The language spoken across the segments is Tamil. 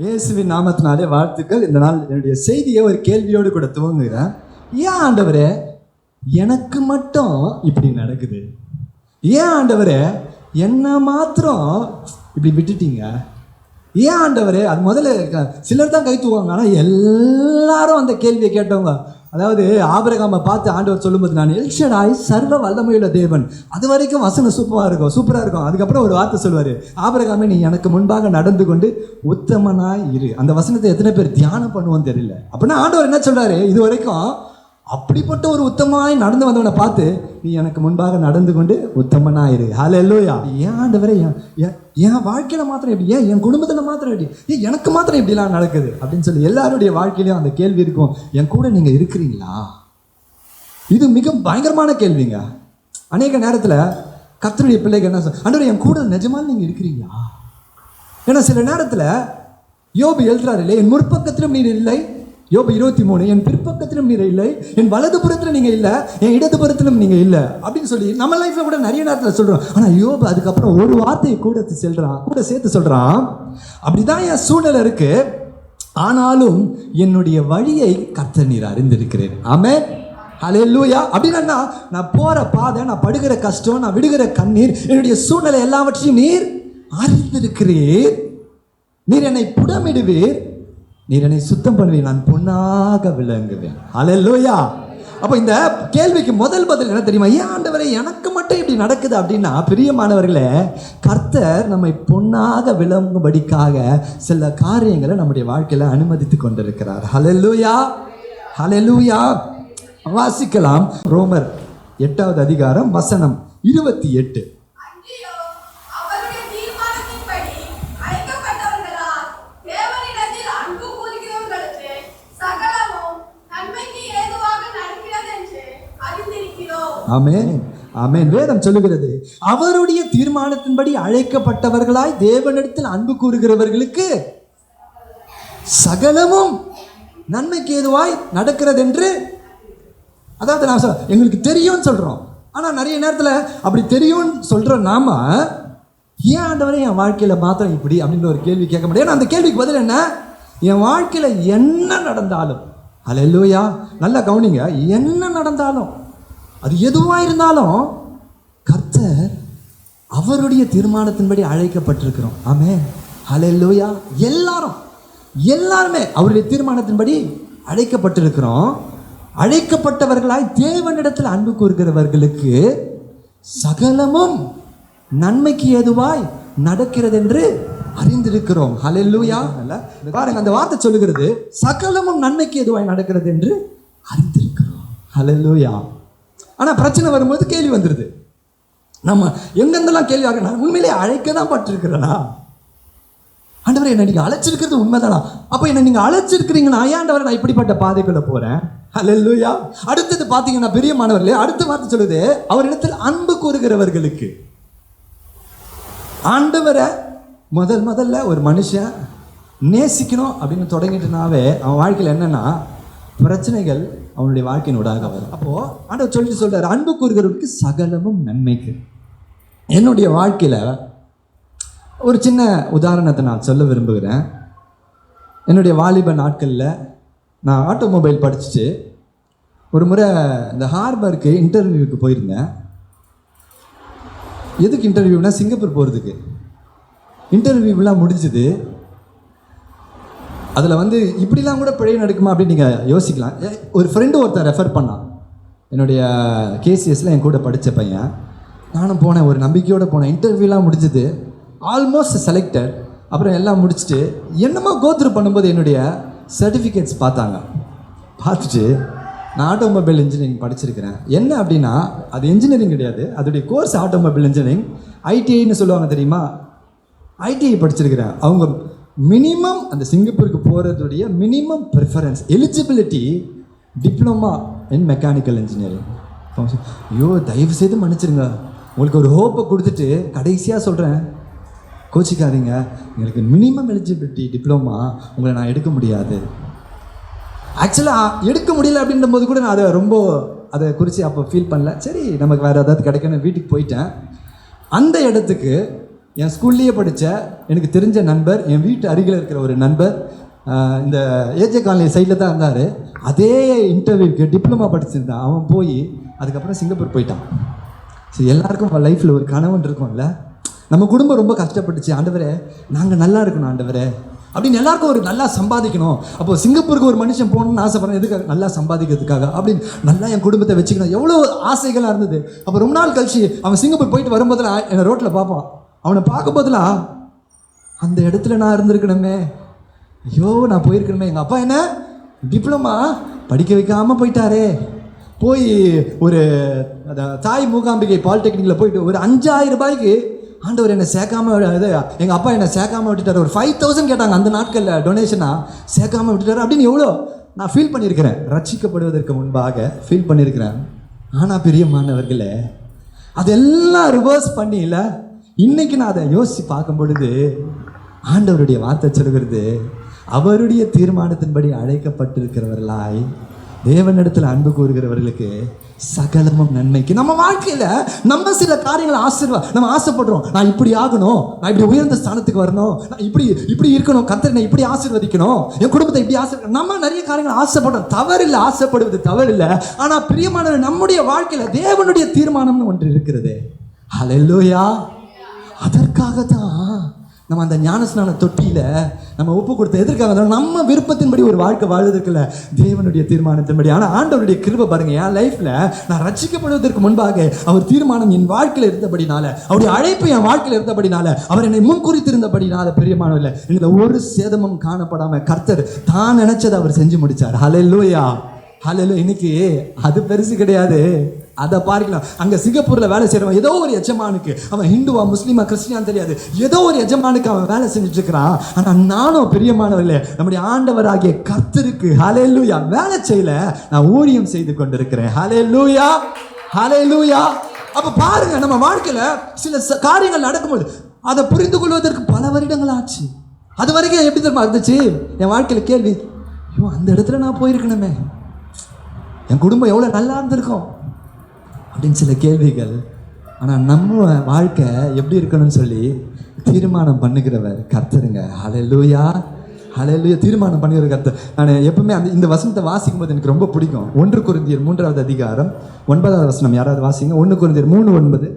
இயேசுவின் நாமத்தினாலே வாழ்த்துக்கள். இந்த நாள் என்னுடைய செய்தியை ஒரு கேள்வியோடு கூட துவங்குகிறேன். ஏன் ஆண்டவரே எனக்கு மட்டும் இப்படி நடக்குது? ஏன் ஆண்டவரே என்ன மாத்திரம் இப்படி விட்டுட்டீங்க? ஏன் ஆண்டவரே? அது முதல்ல சிலர் தான் கை தூவாங்க, ஆனால் எல்லாரும் அந்த கேள்வியை கேட்டவங்க. அதாவது ஆபிரகாமை பார்த்து ஆண்டவர் சொல்லும்போது, நான் எல் ஷடாய் சர்வ வல்லமையுள்ள தேவன், அது வரைக்கும் வசனம் சூப்பராக இருக்கும். அதுக்கப்புறம் ஒரு வார்த்தை சொல்லுவார், ஆபிரகாமே நீ எனக்கு முன்பாக நடந்து கொண்டு உத்தமனாய் இரு. அந்த வசனத்தை எத்தனை பேர் தியானம் பண்ணுவோன்னு தெரியல. அப்படின்னா ஆண்டவர் என்ன சொல்றாரு? இது வரைக்கும் அப்படிப்பட்ட ஒரு உத்தமனாய் நடந்து வந்தவனை பார்த்து, நீ எனக்கு முன்பாக நடந்து கொண்டு உத்தமனாயிரு. ஹல்லேலூயா. ஏன் ஆண்டவரே என் வாழ்க்கையில மாத்திரம் எப்படி, ஏன் என் குடும்பத்துல மாத்திரம் எப்படி, ஏன் எனக்கு மாத்திரம் இப்படிலாம் நடக்குது அப்படின்னு சொல்லி எல்லாருடைய வாழ்க்கையிலையும் அந்த கேள்வி இருக்கும். என் கூட நீங்க இருக்கிறீங்களா? இது மிக பயங்கரமான கேள்விங்க. அநேக நேரத்துல கர்த்தருடைய பிள்ளைகள் என்ன சொல்ற, ஆண்டவரே என் கூட நிஜமா நீங்க இருக்கிறீங்களா? ஏன்னா சில நேரத்துல யோபு எழுதுறாரு இல்லையா, என் முற்பக்கத்திலும் நீர் இல்லை. யோபு 23, என் பிற்பக்கத்திலும் நீர் இல்லை, என் வலது புறத்திலும் நீங்க இல்லை, என் இடது புறத்திலும் நீங்க இல்லை அப்படின்னு சொல்லி நம்ம லைஃப்ல கூட நிறைய நேரத்தில் சொல்றோம். ஆனா யோபு அதுக்கப்புறம் ஒரு வார்த்தையை கூட சேர்த்து சொல்றான், அப்படிதான் என் சூழ்நிலை இருக்கு, ஆனாலும் என்னுடைய வழியை கர்த்தர் நீர் அறிந்திருக்கிறேன். ஆமென், ஹல்லேலூயா. அப்படின்னா நான் போற பாதை, நான் படுகிற கஷ்டம், நான் விடுகிற கண்ணீர், என்னுடைய சூழ்நிலை எல்லாவற்றையும் நீர் அறிந்திருக்கிறீர். நீர் என்னை புடமிடுவீர், நீர் என்னை சுத்தம் பண்ணுவீர், நான் பொன்னாக விளங்குவேன். ஹல்லேலூயா. அப்போ இந்த கேள்விக்கு முதல் பதில் என்ன தெரியுமா? ஏன் ஆண்டவரே எனக்கு மட்டும் இப்படி நடக்குது அப்படின்னா, பிரியமானவர்களே, கர்த்தர் நம்மை பொன்னாக விளங்கும்படிக்காக சில காரியங்களை நம்முடைய வாழ்க்கையில அனுமதித்து கொண்டிருக்கிறார். ஹல்லேலூயா, ஹல்லேலூயா. வாசிக்கலாம். ரோமர் 8வது அதிகாரம் வசனம் 28. ஆமென், ஆமென். வேதம் சொல்லுகிறது, அவருடைய தீர்மானத்தின்படி அழைக்கப்பட்டவர்களாய் தேவனிடத்தில் அன்பு கூறுகிறவர்களுக்கு சகலமும் நன்மைக்கு ஏதுவாய் நடக்கிறது என்று. அதாவது நான் எங்களுக்கு தெரியும்னு சொல்றோம், ஆனா நிறைய நேரத்தில் அப்படி தெரியும்னு சொல்ற நாம, ஏன் ஆண்டவரே என் வாழ்க்கையில மாத்திரம் இப்படி அப்படின்னு ஒரு கேள்வி கேட்க முடியாது. அந்த கேள்விக்கு பதில் என்ன? என் வாழ்க்கையில என்ன நடந்தாலும், ஹல்லேலூயா, நல்லா கவனிங்க, என்ன நடந்தாலும், அது எதுவாக இருந்தாலும் கர்த்தர் அவருடைய தீர்மானத்தின்படி அழைக்கப்பட்டிருக்கிறோம். ஆமென், ஹல்லேலூயா. எல்லாருமே அவருடைய தீர்மானத்தின்படி அழைக்கப்பட்டிருக்கிறோம். அழைக்கப்பட்டவர்களாய் தேவனிடத்தில் அன்பு கூறுகிறவர்களுக்கு சகலமும் நன்மைக்கு ஏதுவாய் நடக்கிறது என்று அறிந்திருக்கிறோம். ஹல்லேலூயா. பாருங்க, அந்த வார்த்தை சொல்லுகிறது, சகலமும் நன்மைக்கு ஏதுவாய் நடக்கிறது என்று அறிந்திருக்கிறோம். ஹல்லேலூயா. ஆனால் பிரச்சனை வரும்போது கேள்வி வந்துடுது. நம்ம எங்கெந்தெல்லாம் கேள்வி ஆக, நான் உண்மையிலே அழைக்க தான் பட்டிருக்கிறேனா? ஆண்டவரை என்ன நீங்கள் அழைச்சிருக்கிறது உண்மைதானா? அப்போ என்ன நீங்கள் அழைச்சிருக்கிறீங்கன்னா, ஆண்டவரை நான் இப்படிப்பட்ட பாதைக்குள்ள போகிறேன். ஹல்லேலூயா. அடுத்தது பார்த்தீங்கன்னா, பிரியமானவர்களே, அடுத்த வார்த்தை சொல்லுது, அவரிடத்தில் அன்பு கூறுகிறவர்களுக்கு. ஆண்டவரை முதல்ல ஒரு மனுஷன் நேசிக்கணும் அப்படின்னு தொடங்கிட்டுனாவே அவன் வாழ்க்கையில் என்னன்னா பிரச்சனைகள் அவனுடைய வாழ்க்கையின் ஊடாக வரும். அப்போ ஆண்டவர் சொல்றாரு, அன்பு கூறுகிறவருக்கு சகலமும் நன்மைக்கு. என்னுடைய வாழ்க்கையில ஒரு சின்ன உதாரணத்தை நான் சொல்ல விரும்புகிறேன். என்னுடைய வாலிப நாட்களில் நான் ஆட்டோமொபைல் படிச்சுட்டு ஒரு முறை இந்த ஹார்பருக்கு இன்டர்வியூக்கு போயிருந்தேன். எதுக்கு இன்டர்வியூனா, சிங்கப்பூர் போகிறதுக்கு. இன்டர்வியூலாம் முடிஞ்சது. அதில் இப்படிலாம் கூட பிழை நடக்குமா அப்படின்னு நீங்கள் யோசிக்கலாம். ஒரு ஃப்ரெண்டு ஒருத்தர் ரெஃபர் பண்ணான். என்னுடைய கேசிஎஸில் என் கூட படித்த பையன். நானும் போனேன், ஒரு நம்பிக்கையோடு போனேன். இன்டர்வியூலாம் முடிஞ்சது, ஆல்மோஸ்ட் செலக்டட். அப்புறம் எல்லாம் முடிச்சுட்டு என்னமோ கோத்ரூ பண்ணும்போது என்னுடைய சர்டிஃபிகேட்ஸ் பார்த்துட்டு, நான் ஆட்டோமொபைல் இன்ஜினியரிங் படிச்சிருக்கிறேன். என்ன அப்படின்னா, அது இன்ஜினியரிங் கிடையாது, அதோடைய கோர்ஸ் ஆட்டோமொபைல் இன்ஜினியரிங், ஐடிஐன்னு சொல்லுவாங்க தெரியுமா, ஐடிஐ படிச்சிருக்கிறேன். அவங்க மினிமம் அந்த சிங்கப்பூருக்கு போகிறதுடைய minimum preference eligibility diploma in mechanical engineering. ஐயோ, தயவு செய்து மன்னிச்சிருங்க, உங்களுக்கு ஒரு ஹோப்பை கொடுத்துட்டு கடைசியாக சொல்கிறேன், கோச்சிக்காதீங்க, எங்களுக்கு மினிமம் எலிஜிபிலிட்டி டிப்ளமா, உங்களை நான் எடுக்க முடியாது. ஆக்சுவலாக எடுக்க முடியல அப்படின்ற போது கூட நான் அதை குறித்து அப்போ ஃபீல் பண்ணல. சரி, நமக்கு வேறு ஏதாவது கிடைக்கணும், வீட்டுக்கு போயிட்டேன். அந்த இடத்துக்கு என் ஸ்கூல்லேயே படித்த எனக்கு தெரிஞ்ச நண்பர், என் வீட்டு அருகில் இருக்கிற ஒரு நண்பர், இந்த ஏஜே காலனி சைடில் தான் இருந்தார். அதே இன்டர்வியூக்கு டிப்ளமா படிச்சிருந்தான். அவன் போய் அதுக்கப்புறம் சிங்கப்பூர் போயிட்டான். சரி, எல்லாருக்கும் லைஃப்பில் ஒரு கனவுன்னு இருக்கும்ல. நம்ம குடும்பம் ரொம்ப கஷ்டப்பட்டுச்சு, ஆண்டவரே நாங்கள் நல்லா இருக்கணும் ஆண்டவரே அப்படின்னு, எல்லாருக்கும் ஒரு நல்லா சம்பாதிக்கணும். அப்போ சிங்கப்பூருக்கு ஒரு மனுஷன் போகணும்னு ஆசைப்படுறேன், எதுக்காக? நல்லா சம்பாதிக்கிறதுக்காக அப்படின்னு, நல்லா என் குடும்பத்தை வச்சுக்கணும், எவ்வளோ ஆசைகளாக இருந்தது. அப்போ ரொம்ப நாள் கழிச்சு அவன் சிங்கப்பூர் போயிட்டு வரும்போதெல்லாம் என்னை ரோட்டில் பார்ப்பான். அவனை பார்க்கும் போதெல்லாம் அந்த இடத்துல நான் இருந்திருக்கணுமே, ஐயோ நான் போயிருக்கணுமே. எங்கள் அப்பா என்ன டிப்ளமா படிக்க வைக்காமல் போயிட்டாரே. போய் ஒரு தாய் மூகாம்பிகை பாலிடெக்னிக்கில் போயிட்டு ஒரு 5000 ரூபாய்க்கு ஆண்டவர் என்னை சேர்க்காம, இது எங்கள் அப்பா என்னை சேர்க்காம விட்டுட்டார். ஒரு 5000 கேட்டாங்க அந்த நாட்களில் டொனேஷனாக, சேர்க்காம விட்டுட்டார் அப்படின்னு எவ்வளோ நான் ஃபீல் பண்ணியிருக்கிறேன். ரட்சிக்கப்படுவதற்கு முன்பாக ஃபீல் பண்ணியிருக்கிறேன். ஆனால் பிரியமானவர்களே, அதெல்லாம் ரிவர்ஸ் பண்ணி இல்லை, இன்னைக்கு நான் அதை யோசித்து பார்க்கும் பொழுது ஆண்டவருடைய வார்த்தை சொல்கிறது, அவருடைய தீர்மானத்தின்படி அழைக்கப்பட்டிருக்கிறவர்களாய் தேவனிடத்தில் அன்பு கூறுகிறவர்களுக்கு சகலமும் நன்மைக்கு. நம்ம வாழ்க்கையில் நம்ம சில காரியங்களை நம்ம ஆசைப்படுறோம். நான் இப்படி ஆகணும், நான் இப்படி உயர்ந்த ஸ்தானத்துக்கு வரணும், நான் இப்படி இருக்கணும், கர்த்தர் நான் இப்படி ஆசீர்வதிக்கணும், என் குடும்பத்தை இப்படி ஆசீர்வதிக்கணும். நம்ம நிறைய காரியங்கள் ஆசைப்படுறோம். தவறில்லை, ஆசைப்படுவது தவறில்லை. ஆனால் பிரியமானவர், நம்முடைய வாழ்க்கையில் தேவனுடைய தீர்மானம்னு ஒன்று இருக்கிறது. ஹல்லேலூயா. அதற்காக தான் நம்ம அந்த ஞானஸ்நான தொட்டியில் நம்ம ஒப்பு கொடுத்த எதற்காக? நம்ம விருப்பத்தின்படி ஒரு வாழ்க்கை வாழ்வதற்குள்ள தேவனுடைய தீர்மானத்தின்படி. ஆனால் ஆண்டவருடைய கிருபை பாருங்க, என் லைஃப்பில் நான் ரட்சிக்கப்படுவதற்கு முன்பாக அவர் தீர்மானம் என் வாழ்க்கையில் இருந்தபடினால, அவருடைய அழைப்பு என் வாழ்க்கையில் இருந்தபடினால, அவர் என்னை முன்குறித்திருந்தபடினால, பிரியமானவர்களே, எங்களை ஒரு சேதமும் காணப்படாம கர்த்தர் தான் நினைச்சதை அவர் செஞ்சு முடிச்சார். ஹல்லேலூயா, ஹல்லேலூயா. இன்னைக்கு அது பெருசு கிடையாது, அதை பார்க்கலாம். அங்கே சிங்கப்பூரில் வேலை செய்கிறவன் ஏதோ ஒரு எஜமானுக்கு, அவன் ஹிந்துவா முஸ்லீமா கிறிஸ்டியான்னு தெரியாது, ஏதோ ஒரு எஜமானுக்கு அவன் வேலை செஞ்சுட்டு இருக்கிறான். ஆனால் நானும் பிரியமானவர்களே, நம்முடைய ஆண்டவராகிய கர்த்தருக்கு ஹல்லேலூயா வேலை செய்யல, நான் ஊழியம் செய்து கொண்டிருக்கிறேன். ஹல்லேலூயா, ஹல்லேலூயா. அப்போ பாருங்க, நம்ம வாழ்க்கையில் சில காரியங்கள் நடக்கும்போது அதை புரிந்து கொள்வதற்கு பல வருடங்கள் ஆச்சு. அது வரைக்கும் எப்படி தெரியுமா இருந்துச்சு என் வாழ்க்கையில்? கேள்வி, ஐயோ அந்த இடத்துல நான் போயிருக்கணுமே, என் குடும்பம் எவ்வளோ நல்லா இருந்திருக்கும் அப்படின்னு சில கேள்விகள். ஆனால் நம்ம வாழ்க்கை எப்படி இருக்கணும்னு சொல்லி தீர்மானம் பண்ணுகிறவர் கர்த்தருங்க. ஹல்லேலூயா, ஹல்லேலூயா. தீர்மானம் பண்ணுகிற கர்த்தர். நான் எப்பவுமே இந்த வசனத்தை வாசிக்கும் போது எனக்கு ரொம்ப பிடிக்கும். 1 கொரிந்தியர் 3வது அதிகாரம் 9வது வசனம். யாராவது வாசிங்க. 1 கொரிந்தியர் 3:9.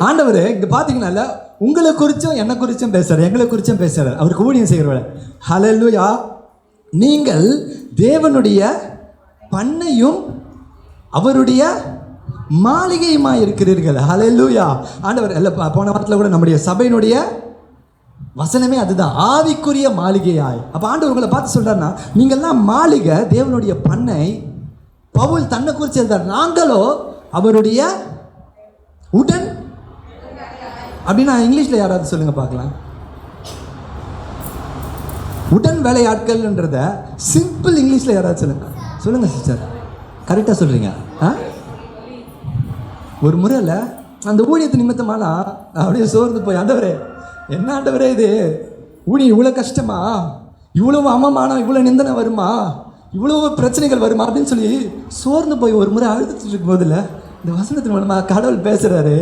ஆண்டவர் இங்க பாத்தீங்கன்னா உங்களை குறிச்சும் என்னை குறிச்சும் பேசுறாரு, எங்களை குறிச்சும் பேசுறாரு. அவருக்கு ஊழியம் செய்கிறவர. ஹல்லேலூயா. நீங்கள் தேவனுடைய பண்ணையும் அவருடைய மாளிகையுமாய் இருக்கிறீர்கள். ஹல்லேலூயா. ஆண்டவர் எல்லாம் போன வாரத்தில் கூட நம்முடைய சபையினுடைய வசனமே அதுதான், ஆவிக்குரிய மாளிகையாய். அப்ப ஆண்டவர் உங்களை பார்த்து சொல்றாருன்னா, நீங்கள்லாம் மாளிகை, தேவனுடைய பண்ணை. பவுல் தன்னை குறித்து எழுதார், நாங்களோ அவருடைய உடன். அப்படின்னா இங்கிலீஷில் யாராவது சொல்லுங்க பார்க்கலாம். உடன் வேலையாட்கள்ன்றத சிம்பிள் இங்கிலீஷில் யாராவது சொல்லுங்க சிஸ்டர். கரெக்டாக சொல்றீங்க. ஒரு முறையில் அந்த ஊழியத்து நிமித்தமானா அப்படியே சோர்ந்து போய், ஆண்டவரே என்ன ஆண்டவரே இது ஊழியம் இவ்வளோ கஷ்டமா, இவ்வளவு அவமானம், இவ்வளோ நிந்தனை வருமா, இவ்வளவு பிரச்சனைகள் வருமா அப்படின்னு சொல்லி சோர்ந்து போய் ஒரு முறை அழுதுட்டு இருக்கும் போதில் இந்த வசனத்தின் மூலமாக கடவுள் பேசுகிறாரு.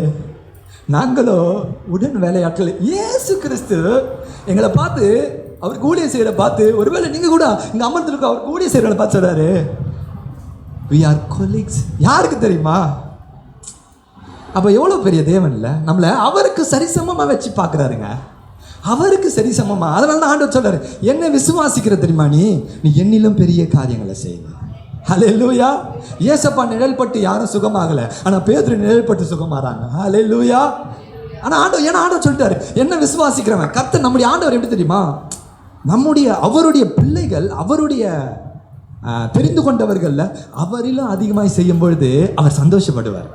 நாங்களோ உடன் வேலையாட்கள். இயேசு கிறிஸ்து எங்களை பார்த்து, அவருக்கு ஊழியம் செய்கிற பார்த்து, ஒருவேளை நீங்கள் கூட இங்கே அமர்ந்திருக்க அவருக்கு ஊழியம் செய்கிறவங்களை பார்த்து சொல்கிறாரு, we are colleagues. யாருக்கு தெரியுமா? அப்போ எவ்வளோ பெரிய தேவன் இல்லை, நம்மளை அவருக்கு சரிசமமாக வச்சு பார்க்குறாருங்க. அவருக்கு சரிசமமா. அதனால தான் ஆண்டவர் சொல்றாரு, என்ன விசுவாசிக்கிற தெரியுமா நீ என்னிலும் பெரிய காரியங்களை செய்யுங்க. ஹல்லேலூயா. ஏசப்பா நிழல்பட்டு யாரும் சுகமாகல, ஆனா பேதுரு நிழல்பட்டு சுகமாறாங்க. ஹல்லேலூயா. ஆனா ஆண்டவர் சொல்லிட்டாரு, என்ன விசுவாசிக்கிறவன். கர்த்தர் நம்முடைய ஆண்டவர் எப்படி தெரியுமா? அவருடைய பிள்ளைகள், அவருடைய தெரிந்து கொண்டவர்கள்ல அவரிலும் அதிகமாய் செய்யும் பொழுது அவர் சந்தோஷப்படுவார்.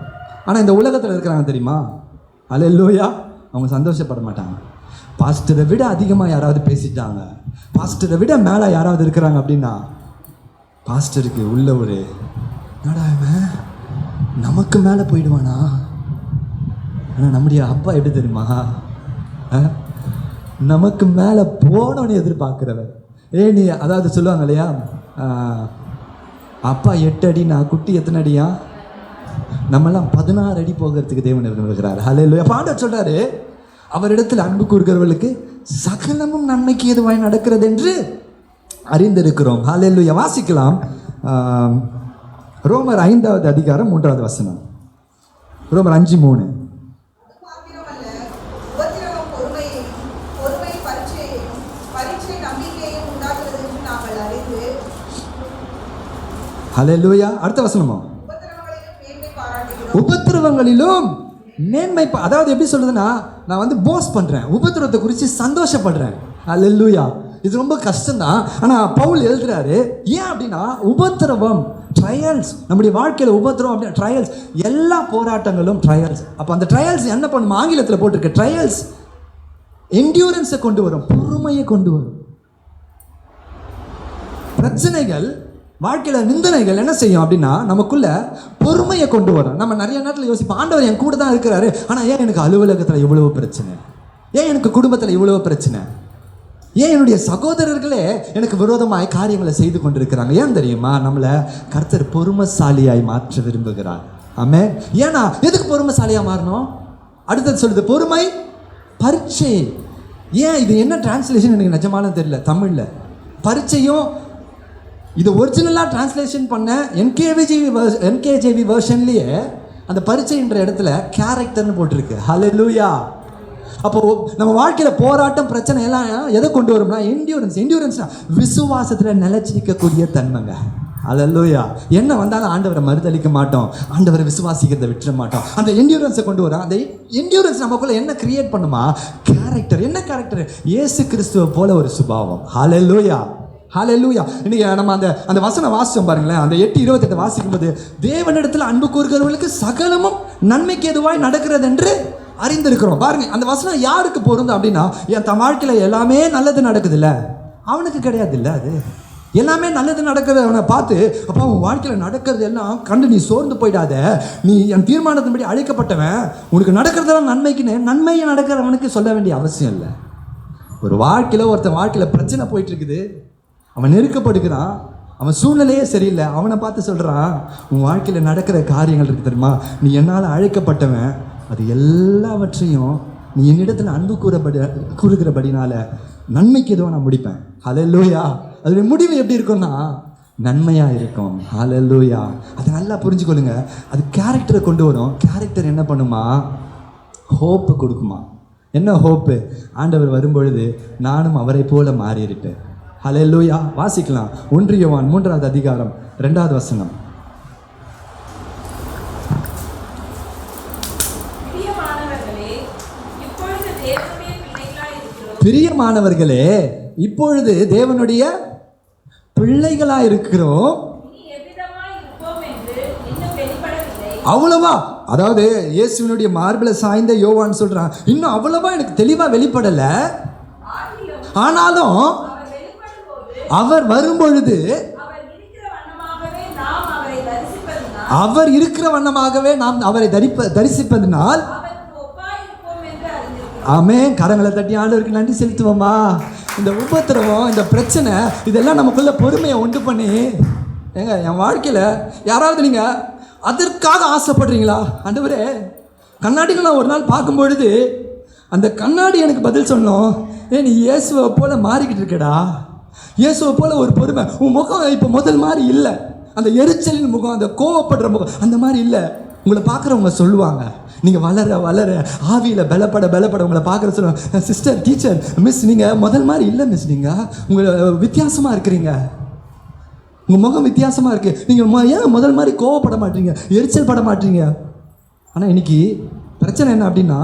ஆனா இந்த உலகத்தில் இருக்கிறாங்க தெரியுமா, ஹல்லேலூயா, அவங்க சந்தோஷப்பட மாட்டாங்க. பாஸ்டரை விட அதிகமாக யாராவது பேசிட்டாங்க, பாஸ்டரை விட மேலே யாராவது இருக்கிறாங்க அப்படின்னா பாஸ்டருக்கு உள்ள ஒரு நமக்கு மேலே போயிடுவானா. ஆனால் நம்முடைய அப்பா எப்படி தெரியுமா, நமக்கு மேலே போனோன்னு எதிர்பார்க்கிறவர். நீ அதாவது சொல்லுவாங்க இல்லையா, அப்பா 8 அடி, நான் குட்டி எத்தனை அடியா? நம்மெல்லாம் 16 அடி போகிறதுக்கு தேவன் விரும்புகிறார். ஹல்லேலூயா. ஆண்டவர் சொல்றாரு, அவரிடத்தில் அன்பு கூறுகிறவர்களுக்கு சகலமும் நன்மைக்கு எதுவாய் நடக்கிறது என்று அறிந்திருக்கிறோம். ஹல்லேலூயா. வாசிக்கலாம் ரோமர் 5வது அதிகாரம் 3வது வசனம். ரோமர் 5:3. ஹல்லேலூயா. அடுத்த வசனமா, உபத்திரவங்களிலும் மேன்மை. அதாவது எப்படி சொல்றதுன்னா, நான் வந்து போஸ் பண்றேன், உபத்திரவத்தை குறித்து சந்தோஷப்படுறேன். ஹல்லேலூயா. இது ரொம்ப கஷ்டம்தான். ஆனால் பவுல் எழுதுறாரு, ஏன் அப்படின்னா உபத்திரவம், ட்ரையல்ஸ், நம்முடைய வாழ்க்கையில் உபத்திரவம் அப்படின்னா ட்ரையல்ஸ், எல்லா போராட்டங்களும் ட்ரையல்ஸ். அப்போ அந்த ட்ரையல்ஸ் என்ன பண்ணும்? ஆங்கிலத்தில் போட்டிருக்கு, ட்ரையல்ஸ் என்டியூரன்ஸை கொண்டு வரும், பொறுமையை கொண்டு வரும். பிரச்சனைகள், வாழ்க்கையில் நிந்தனைகள் என்ன செய்யும் அப்படின்னா நமக்குள்ள பொறுமையை கொண்டு வரும். நம்ம நிறைய நேரத்தில் யோசிப்போம், ஆண்டவர் என் கூட தான் இருக்கிறாரு, ஆனால் ஏன் எனக்கு அலுவலகத்தில் இவ்வளவு பிரச்சனை, ஏன் எனக்கு குடும்பத்தில் இவ்வளவு பிரச்சனை, ஏன் என்னுடைய சகோதரர்களே எனக்கு விரோதமாய் காரியங்களை செய்து கொண்டிருக்கிறாங்க? ஏன் தெரியுமா? நம்மளை கர்த்தர் பொறுமைசாலியாய் மாற்ற விரும்புகிறார். ஆமென். ஏன்னா எதுக்கு பொறுமைசாலியாக மாறணும்? அடுத்தது சொல்லுது, பொறுமை பரீட்சை. ஏன் இது என்ன டிரான்ஸ்லேஷன் எனக்கு நிஜமான தெரியல தமிழில். பரீட்சையும் இது ஒரிஜினலாக டிரான்ஸ்லேஷன் பண்ண என்கேஜேவி வெர்ஷன்லேயே அந்த பரீட்சைன்ற இடத்துல கேரக்டர்னு போட்டிருக்கு. ஹல்லேலூயா. அப்போ நம்ம வாழ்க்கையில் போராட்டம், பிரச்சனை எல்லாம் எதை கொண்டு வரும்னா என்டியூரன்ஸ். என்டியூரன்ஸ்னா விசுவாசத்தில் நிலைச்சிக்கக்கூடிய தன்மைங்க. ஹல்லேலூயா. என்ன வந்தாலும் ஆண்டவரை மறுதளிக்க மாட்டோம், ஆண்டவரை விசுவாசிக்கிறத விட்டுற மாட்டோம். அந்த என்டியூரன்ஸை கொண்டு வரோம். அந்த என்டியூரன்ஸ் நமக்குள்ள என்ன கிரியேட் பண்ணுமா? கேரக்டர். என்ன கேரக்டர்? இயேசு கிறிஸ்துவை போல ஒரு சுபாவம். ஹல்லேலூயா. ஹல்லேலூயா. இன்னைக்கு நம்ம அந்த வசனம் வாசிச்சோம் பாருங்களேன். அந்த 8:28 வாசிக்கும் போது, தேவனிடத்தில் அன்பு கூறுகிறவர்களுக்கு சகலமும் நன்மைக்கு எதுவாய் நடக்கிறது என்று அறிந்திருக்கிறோம். பாருங்க, அந்த வசனம் யாருக்கு பொருந்தும் அப்படின்னா, என் தன் வாழ்க்கையில் எல்லாமே நல்லது நடக்குது இல்லை, அவனுக்கு கிடையாது இல்லை. அது எல்லாமே நல்லது நடக்கிறது அவனை பார்த்து, அப்போ அவன் வாழ்க்கையில் நடக்கிறது எல்லாம் கண்டு நீ சோர்ந்து போயிடாத, நீ என் தீர்மானத்தின்படி அழைக்கப்பட்டவன், உனக்கு நடக்கிறதெல்லாம் நன்மைக்குன்னு நன்மையை நடக்கிறவனுக்கு சொல்ல வேண்டிய அவசியம் இல்லை. ஒரு வாழ்க்கையில் ஒருத்தன் வாழ்க்கையில் பிரச்சனை போயிட்டு இருக்குது, அவன் நெருக்கப்படுகிறான், அவன் சூழ்நிலையே சரியில்லை, அவனை பார்த்து சொல்கிறான், உன் வாழ்க்கையில் நடக்கிற காரியங்கள் இருக்குது தெரியுமா, நீ என்னால் அழைக்கப்பட்டவன், அது எல்லாவற்றையும் நீ என்னிடத்தில் அன்பு கூறுகிறபடினால நன்மைக்கு எதுவும் நான் முடிப்பேன். ஹல்லேலூயா. அதோடைய முடிவு எப்படி இருக்கும்னா நன்மையாக இருக்கும். ஹல்லேலூயா. அதை நல்லா புரிஞ்சுக்கொள்ளுங்க. அது கேரக்டரை கொண்டு வரும். கேரக்டர் என்ன பண்ணுமா? ஹோப்பு கொடுக்குமா. என்ன ஹோப்பு? ஆண்டவர் வரும்பொழுது நானும் அவரை போல மாறியிருப்பேன். ஹல்லேலூயா. வாசிக்கலாம் 1 யோவான் 3வது அதிகாரம் 2வது வசனம். பிரியமானவர்களே, இப்பொழுது தேவனுடைய பிள்ளைகளாக இருக்கிறோம். அவ்வளவா? அதாவது இயேசுவினுடைய மார்பில் சாய்ந்த யோவான் சொல்றான், இன்னும் அவ்வளவா எனக்கு தெளிவா வெளிப்படல, ஆனாலும் அவர் வரும்பொழுது அவர் இருக்கிற வண்ணமாகவே நாம் அவரை தரிசிப்பதனால். ஆமென். கரங்களை தட்டி ஆண்டவருக்கு நன்றி செலுத்துவோமா? இந்த உபத்திரவம், இந்த பிரச்சனை, இதெல்லாம் நமக்குள்ள பொறுமையை உண்டு பண்ணி, ஏங்க என் வாழ்க்கையில் யாராவது நீங்கள் அதற்காக ஆசைப்படுறீங்களா? ஆண்டவரே, கண்ணாடிகள் நான் ஒரு நாள் பார்க்கும்பொழுது அந்த கண்ணாடி எனக்கு பதில் சொன்னோம், நீ இயேசுவை போல மாறிக்கிட்டு இருக்கடா, இயேசுவை போல ஒரு பொறுமை. உன் முகம் இப்போ முதல் மாதிரி இல்லை, அந்த எரிச்சலின் முகம், அந்த கோவப்படுற முகம் அந்த மாதிரி இல்லை. உங்களை பார்க்குறவங்க சொல்லுவாங்க, நீங்கள் வளர வளர ஆவியில் பலப்பட உங்களை பார்க்குற சொல்லுவாங்க, சிஸ்டர், டீச்சர், மிஸ், நீங்கள் முதல் மாதிரி இல்லை மிஸ், நீங்கள் உங்களை வித்தியாசமாக இருக்கிறீங்க, உங்கள் முகம் வித்தியாசமாக இருக்குது, நீங்கள் ஏன் முதல் மாதிரி கோவப்பட மாட்டீங்க, எரிச்சல் பட மாட்டீங்க. ஆனால் இன்னைக்கு பிரச்சனை என்ன அப்படின்னா,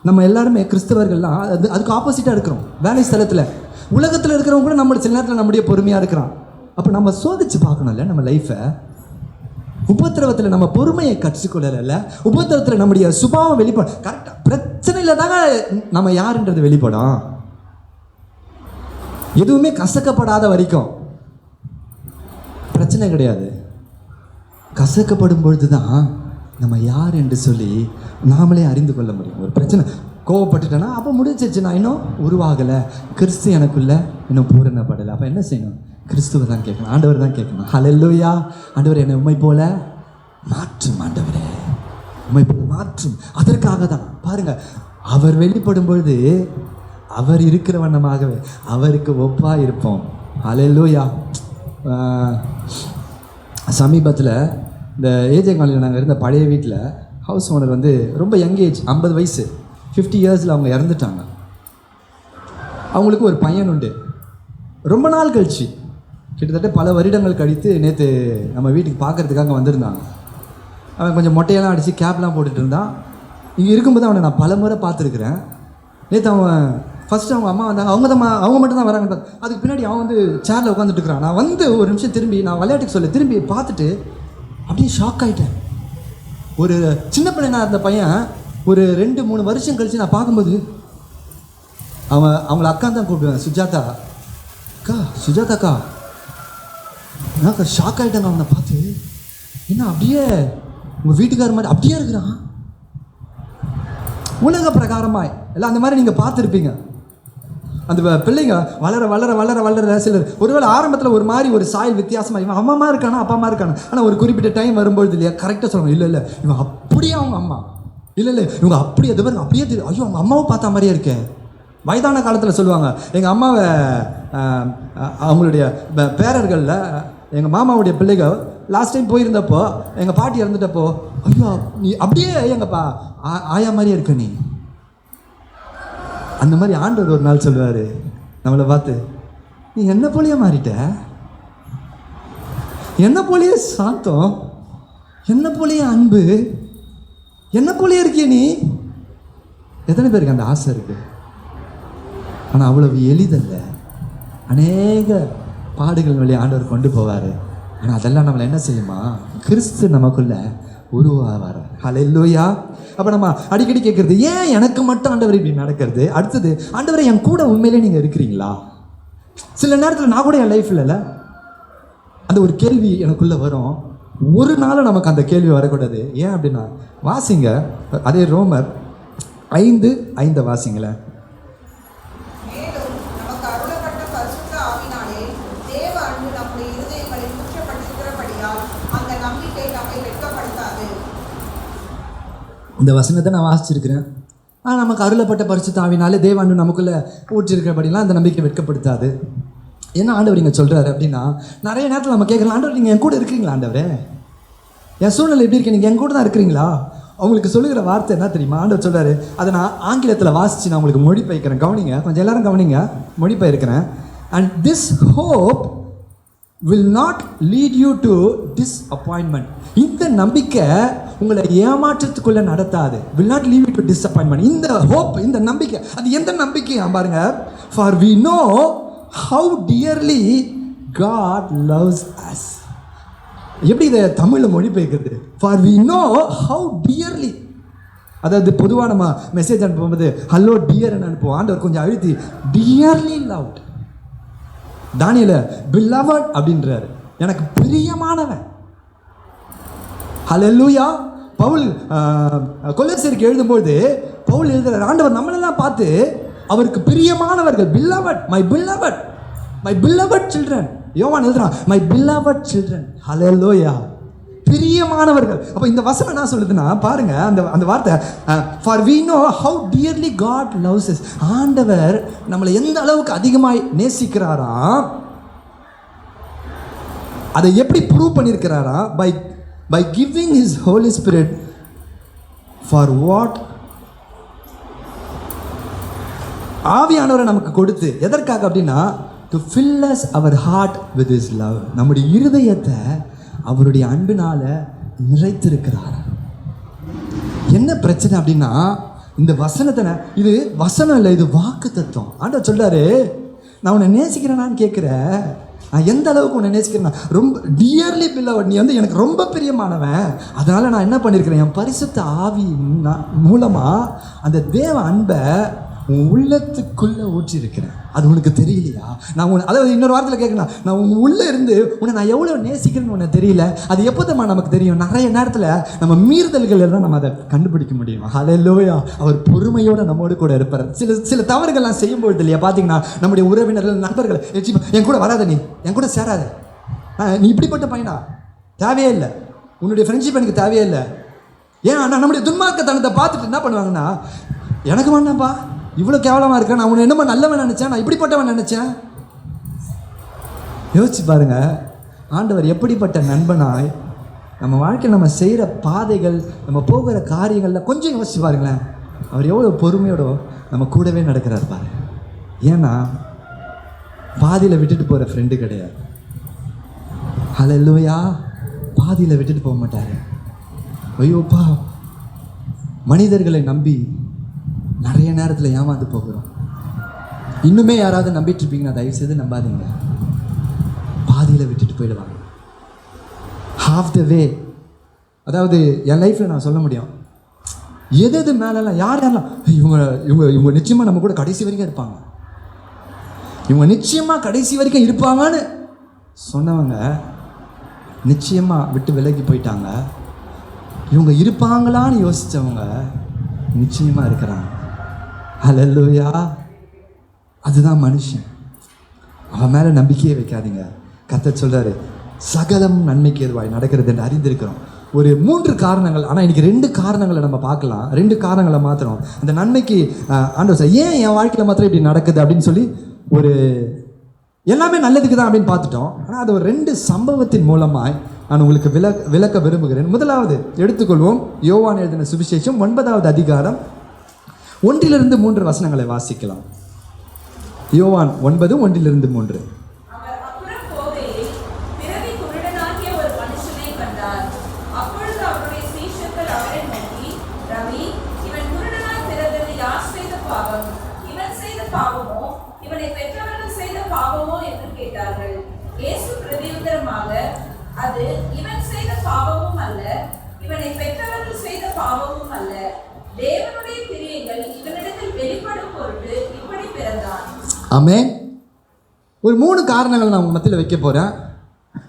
நம்ம எல்லாருமே கிறிஸ்தவர்கள்லாம் அதுக்கு ஆப்போசிட்டாக இருக்கிறோம். வேலை ஸ்தலத்தில், உலகத்தில் இருக்கிறவங்க கூட நம்ம சில நேரத்தில் நம்முடைய பொறுமையாக இருக்கிறான். அப்போ நம்ம சோதிச்சு பார்க்கணும்ல நம்ம லைஃப்பை. உபத்திரவத்தில் நம்ம பொறுமையை கற்றுக்கொள்ளல, உபத்திரவத்தில் நம்முடைய சுபாவம் வெளிப்படும். கரெக்டாக பிரச்சனையில் தாங்க நம்ம யாருன்றது வெளிப்படும். எதுவுமே கசக்கப்படாத வரைக்கும் பிரச்சனை கிடையாது. கசக்கப்படும் பொழுது தான் நம்ம யார் என்று சொல்லி நாமளே அறிந்து கொள்ள முடியும். ஒரு பிரச்சனை கோவப்பட்டுட்டேன்னா அப்போ முடிச்சிருச்சு, நான் இன்னும் உருவாகலை, கிறிஸ்து எனக்குள்ள இன்னும் பூரணப்படலை. அப்போ என்ன செய்யணும்? கிறிஸ்துவை தான் கேட்கணும், ஆண்டவர் தான் கேட்கணும். ஹல்லேலூயா. ஆண்டவர் என்னை உம்மை போல மாற்றும், ஆண்டவரே உம்மை போல மாற்றும். அதற்காக தான் பாருங்க, அவர் வெளிப்படும் பொழுது அவர் இருக்கிற வண்ணமாகவே அவருக்கு ஒப்பா இருப்போம். ஹல்லேலூயா. சமீபத்தில் இந்த ஏஜே காலனியில் நாங்கள் இருந்த பழைய வீட்டில் ஹவுஸ் ஓனர் வந்து ரொம்ப யங் ஏஜ், 50 வயசு, 50 இயர்ஸில் அவங்க இறந்துட்டாங்க. அவங்களுக்கு ஒரு பையன் உண்டு. ரொம்ப நாள் கழிச்சு, கிட்டத்தட்ட பல வருடங்கள் கழித்து நேற்று நம்ம வீட்டுக்கு பார்க்குறதுக்காக வந்திருந்தாங்க. அவன் கொஞ்சம் மொட்டையெல்லாம் அடித்து கேப்லாம் போட்டுட்டு இருந்தான். இங்கே இருக்கும்போது அவனை நான் பல முறை பார்த்துருக்குறேன். நேற்று அவன் ஃபஸ்ட்டு அவங்க அம்மா வந்தாங்க, அவங்க மட்டும் தான் வராங்க. அதுக்கு பின்னாடி அவன் வந்து சேரில் உட்காந்துட்டு இருக்கிறான். நான் வந்து ஒரு நிமிஷம் திரும்பி, நான் விளையாட்டுக்கு சொல்ல திரும்பி பார்த்துட்டு அப்படியே ஷாக் ஆகிட்டேன். ஒரு சின்ன பையனாக இருந்த பையன் ஒரு 2-3 வருஷம் கழித்து நான் பார்க்கும்போது அவங்கள அக்கா தான் கூப்பிடுவேன், சுஜாதா அக்கா, சுஜாதா அக்கா. நான் ஷாக் ஆகிட்டேங்க அவனை பார்த்து. என்ன அப்படியே உங்கள் வீட்டுக்கார மாதிரி அப்படியே இருக்கிறான். உலக பிரகாரமாய் எல்லாம் அந்த மாதிரி நீங்கள் பார்த்துருப்பீங்க. அந்த பிள்ளைங்க வளர வளர வளர வளர சிலர் ஒருவேளை ஆரம்பத்தில் ஒரு மாதிரி ஒரு சாயல் வித்தியாசமாக, இவன் அம்மா இருக்கானா அப்பா அம்மா இருக்கானா, ஆனால் ஒரு குறிப்பிட்ட டைம் வரும்பொழுது இல்லையா கரெக்டாக சொல்லுவாங்க, இல்லை இவன் அப்படியே அவங்க அம்மா, இல்லை இவங்க அப்படியே அது பாருங்க அப்படியே தெரியும், ஐயோ அவங்க அம்மாவும் பார்த்த மாதிரியே இருக்கேன். வயதான காலத்தில் சொல்லுவாங்க, எங்கள் அம்மாவை அவங்களுடைய பேரர்களில் எங்கள் மாமாவுடைய பிள்ளைகள் லாஸ்ட் டைம் போயிருந்தப்போ எங்கள் பாட்டி இறந்துட்டப்போ, ஐயோ நீ அப்படியே எங்கப்பா ஆயா மாதிரியே இருக்க நீ. அந்த மாதிரி ஆண்டவர் ஒரு நாள் சொல்லுவார் நம்மளை பார்த்து, நீ என்ன போலயே மாறிட்ட, என்ன போலயே சாந்தம், என்ன போலயே அன்பு, என்ன போலயே இருக்கிய நீ. எத்தனை பேருக்கு அந்த ஆசை இருக்கு? ஆனால் அவ்வளவு எளிதல்ல. அநேக பாடுகள் வழி ஆண்டவர் கொண்டு போவார். ஆனால் அதெல்லாம் நம்மளை என்ன செய்யுமா, கிறிஸ்து நமக்குள்ள உருவாவார். ஹல்லேலூயா. அப்போ நம்ம அடிக்கடி கேட்குறது, ஏன் எனக்கு மட்டும் ஆண்டவர் இப்படி நடக்கிறது? அடுத்தது, ஆண்டவரை என் கூட உண்மையிலே நீங்கள் இருக்கிறீங்களா? சில நேரத்தில் நான் கூட என் லைஃப்பில் இல்லை அந்த ஒரு கேள்வி எனக்குள்ளே வரும். ஒரு நாள் நமக்கு அந்த கேள்வி வரக்கூடாது. ஏன் அப்படின்னா, வாசிங்க அதே ரோமர் 5:5 வாசிங்களேன். இந்த வசனத்தை நான் வாசிச்சிருக்கிறேன். ஆனால் நமக்கு அருளப்பட்ட பரிசுத்த ஆவினாலே தேவ அன்பு நமக்குள்ளே ஊற்றிருக்கிறபடிலாம் அந்த நம்பிக்கை வெட்கப்படுத்தாது. என்ன ஆண்டவர் இங்கே சொல்கிறாரு அப்படின்னா, நிறைய நேரத்தில் நம்ம கேட்குறோம், ஆண்டவர் நீங்கள் என் கூட இருக்கிறீங்களா? ஆண்டவரே என் சூழ்நிலை எப்படி இருக்கு, நீங்கள் என் கூட தான் இருக்கிறீங்களா? அவங்களுக்கு சொல்லுகிற வார்த்தை என்ன தெரியுமா? ஆண்டவர் சொல்கிறாரு, அதை நான் ஆங்கிலத்தில் வாசித்து நான் உங்களுக்கு மொழிபெயர்க்கிறேன். கவனிங்க, கொஞ்சம் எல்லாரும் கவனிங்க, மொழிபெயர்க்கிறேன். And this hope will not lead you to disappointment. இந்த நம்பிக்கை உங்களை ஏமாற்றத்துக்குள்ள நடத்தாது. will not lead you to disappointment. இந்த hope, இந்த நம்பிக்கை, அது எந்த நம்பிக்கையா பாருங்க. for we know how dearly God loves us. எப்படி இதை தமிழில் மொழிபெயர்க்கிறது? for we know how dearly. அதாவது பொதுவாக நம்ம மெசேஜ் அனுப்பும்போது ஹலோ டியர்னு அனுப்புவோம். ஆண்டவர் கொஞ்சம் அழுத்தி டியர்லி லவ்ட். தானியேல beloved அப்படின்றாரு, எனக்கு பிரியமானவன். ஹல்லேலூயா. பவுல் கொலோசியருக்கு எழுதும்போது பவுல் எழுதுறார், ஆண்டவர் நம்மளெல்லாம் பார்த்து அவருக்கு பிரியமானவர்கள், beloved, my beloved, my beloved children. யோவான் எழுதுறான், my beloved children. ஹல்லேலூயா, பிரியமானவர்கள். அப்போ இந்த வசனம் என்ன சொல்லுதுன்னா பாருங்க, அந்த வார்த்தை for we know how dearly God loves us. ஆண்டவர் நம்மளை எந்த அளவுக்கு அதிகமாய் நேசிக்கிறாரா, அதை எப்படி prove பண்ணியிருக்கிறாரா? by giving his Holy Spirit for what? ஆவியானவரை நமக்கு கொடுத்து எதற்காக அப்படின்னா, to fill us our heart with his love. நம்முடைய இருதயத்தை அவருடைய அன்பினால நிறைத்திருக்கிறார். என்ன பிரச்சனை அப்படின்னா, இந்த வசனத்தை, இது வசனம் இல்லை, இது வாக்கு தத்துவம். ஆண்டவர் சொல்றாரு, நான் உன்னை நேசிக்கிறேனான்னு கேட்குற, நான் எந்த அளவுக்கு உன்னை நேசிக்கிறேன்னா, ரொம்ப டியர்லி பில்லவட், நீ வந்து எனக்கு ரொம்ப பிரியமானவன். அதனால நான் என்ன பண்ணியிருக்கிறேன், என் பரிசுத்த ஆவி மூலமா அந்த தேவ அன்பை உன் உள்ளத்துக்குள்ளே ஊற்றி இருக்கிறேன். அது உனக்கு தெரியலையா? நான் அதாவது இன்னொரு வாரத்தில் கேட்கலாம், நான் உன் உள்ளே இருந்து உன்னை நான் எவ்வளோ நேசிக்கிறேன்னு உனக்கு தெரியல. அது எப்போதம்மா நமக்கு தெரியும்? நிறைய நேரத்தில் நம்ம மீறுதல்கள் எல்லாம் நம்ம அதை கண்டுபிடிக்க முடியும். ஹல்லேலூயா. அவர் பொறுமையோடு நம்மோடு கூட இருப்பார். சில தவறுகள்லாம் செய்யும்பொழுது இல்லையா, பார்த்தீங்கன்னா நம்முடைய உறவினர்கள், நண்பர்கள், என் கூட வராத, நீ என் கூட சேராத, நீ இப்படிப்பட்ட பையனா, தேவையே இல்லை, உன்னுடைய ஃப்ரெண்ட்ஷிப் எனக்கு தேவையே இல்லை. ஏன் ஆனால் நம்முடைய துன்மார்க்கத்தனத்தை பார்த்துட்டு என்ன பண்ணுவாங்கன்னா, எனக்கு வேண்டாம்ப்பா, இவ்வளோ கேவலமாக இருக்கேன், நான் உன்னை என்னமோ நல்லவன் நினச்சேன், நான் இப்படிப்பட்டவன் நினச்சேன். யோசிச்சு பாருங்க, ஆண்டவர் எப்படிப்பட்ட நண்பனாய் நம்ம வாழ்க்கையில் நம்ம செய்கிற பாதைகள், நம்ம போகிற காரியங்களில் கொஞ்சம் யோசிச்சு பாருங்களேன். அவர் எவ்வளோ பொறுமையோட நம்ம கூடவே நடக்கிறார் பாருங்க. ஏன்னா பாதியில் விட்டுட்டு போகிற ஃப்ரெண்டு கிடையாது. ஹல்லேலூயா. பாதியில் விட்டுட்டு போக மாட்டார். ஐயோப்பா, மனிதர்களை நம்பி நிறைய நேரத்தில் ஏமாந்து போகிறோம். இன்னுமே யாராவது நம்பிட்டு இருப்பீங்கன்னா தயவுசெய்து நம்பாதீங்க. பாதியில் விட்டுட்டு போயிடுவாங்க. ஹாஃப் த வே. அதாவது என் லைஃப்பில் நான் சொல்ல முடியும், எது மேலெல்லாம் யாரெல்லாம் இவங்க நிச்சயமாக நம்ம கூட கடைசி வரைக்கும் இருப்பாங்க, இவங்க நிச்சயமாக கடைசி வரைக்கும் இருப்பாங்கன்னு சொன்னவங்க நிச்சயமாக விட்டு விலகி போயிட்டாங்க. இவங்க இருப்பாங்களான்னு யோசித்தவங்க நிச்சயமாக இருக்கிறாங்க. ஹல்லேலூயா. அதுதான் மனுஷன். அவன் மேலே நம்பிக்கையே வைக்காதீங்க. கர்த்தர் சொல்கிறாரு, சகலம் நன்மைக்கு எதுவாய் நடக்கிறது என்று அறிந்திருக்கிறோம். ஒரு 3 காரணங்கள், ஆனால் இன்றைக்கி 2 காரணங்களை நம்ம பார்க்கலாம். 2 காரணங்களை மாத்திரம் அந்த நன்மைக்கு ஆண்டவர் சார் ஏன் என் வாழ்க்கையில் மாத்திரம் இப்படி நடக்குது அப்படின்னு சொல்லி, ஒரு எல்லாமே நல்லதுக்கு தான் அப்படின்னு பார்த்துட்டோம். ஆனால் அது ஒரு 2 சம்பவத்தின் மூலமாய் நான் உங்களுக்கு விளக்க விரும்புகிறேன். முதலாவது எடுத்துக்கொள்வோம். யோவான் எழுதின சுவிசேஷம் 9வது அதிகாரம் 1-3 வசனங்களை வாசிக்கலாம். யோவான் 9:1-3. அது இவன் செய்த பாவமும் அல்ல, இவனை பெற்றவர்கள் செய்த பாவமும் அல்ல, தேவனுடைய கிரியைகள் இவனிடத்தில் வெளிப்படும் பொருட்டு இப்படி பிறந்தான். ஆமென். ஒரு 3 காரணங்கள் நான் உங்க மத்தியில் வைக்க போறேன்.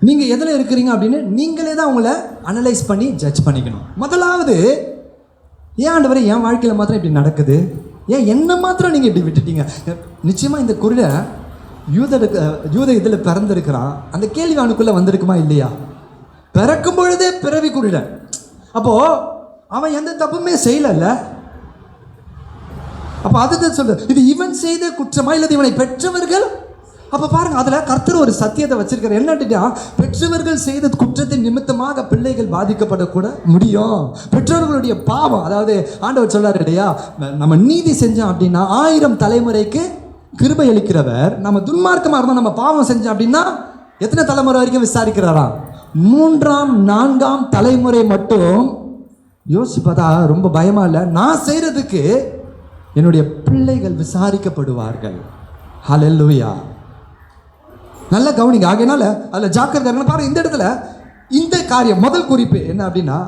நீங்க எதில் இருக்கிறீங்க அப்படின்னு நீங்களே தான் உங்களை அனலைஸ் பண்ணி ஜட்ஜ் பண்ணிக்கணும். முதலாவது, ஏன் ஆண்டவரே என் வாழ்க்கையில் மாத்திரம் இப்படி நடக்குது, ஏன் என்ன மாத்திரம் நீங்க இப்படி விட்டுட்டீங்க? நிச்சயமா இந்த குருட யூத இதில் பிறந்திருக்கிறான். அந்த கேள்வி அவனுக்குள்ள வந்திருக்குமா இல்லையா? பிறக்கும் பொழுதே பிறவி குருடன். அப்போ அவன் எந்த தப்புமே செய்யல. அப்போ அதுதான் சொல்ற, இது இவன் செய்த குற்றமா இல்லை இவனை பெற்றவர்கள்? அப்போ பாருங்க, அதில் கர்த்தர் ஒரு சத்தியத்தை வச்சிருக்காரு. என்னட்டுனா, பெற்றவர்கள் செய்த குற்றத்தின் நிமித்தமாக பிள்ளைகள் பாதிக்கப்படக்கூட முடியும். பெற்றோர்களுடைய பாவம், அதாவது ஆண்டவர் சொல்றாரு இல்லையா, நம்ம நீதி செஞ்சோம் அப்படின்னா 1000 தலைமுறைக்கு கிருபை அளிக்கிறவர். நம்ம துன்மார்க்கமாக இருந்தோம், நம்ம பாவம் செஞ்சோம் அப்படின்னா எத்தனை தலைமுறை வரைக்கும் விசாரிக்கிறாராம்? 3ஆம் 4ஆம் தலைமுறை மட்டும். யோசிச்சு பார்த்தா ரொம்ப பயமா இல்லை? நான் செய்யறதுக்கு என்னுடைய பிள்ளைகள் விசாரிக்கப்படுவார்கள். ஹல்லேலூயா. நல்ல கவனிங்க. ஆகையினால அதில் ஜாக்கிரதை பாருங்க. இந்த இடத்துல இந்த காரியம் முதல் குறிப்பு என்ன அப்படின்னா,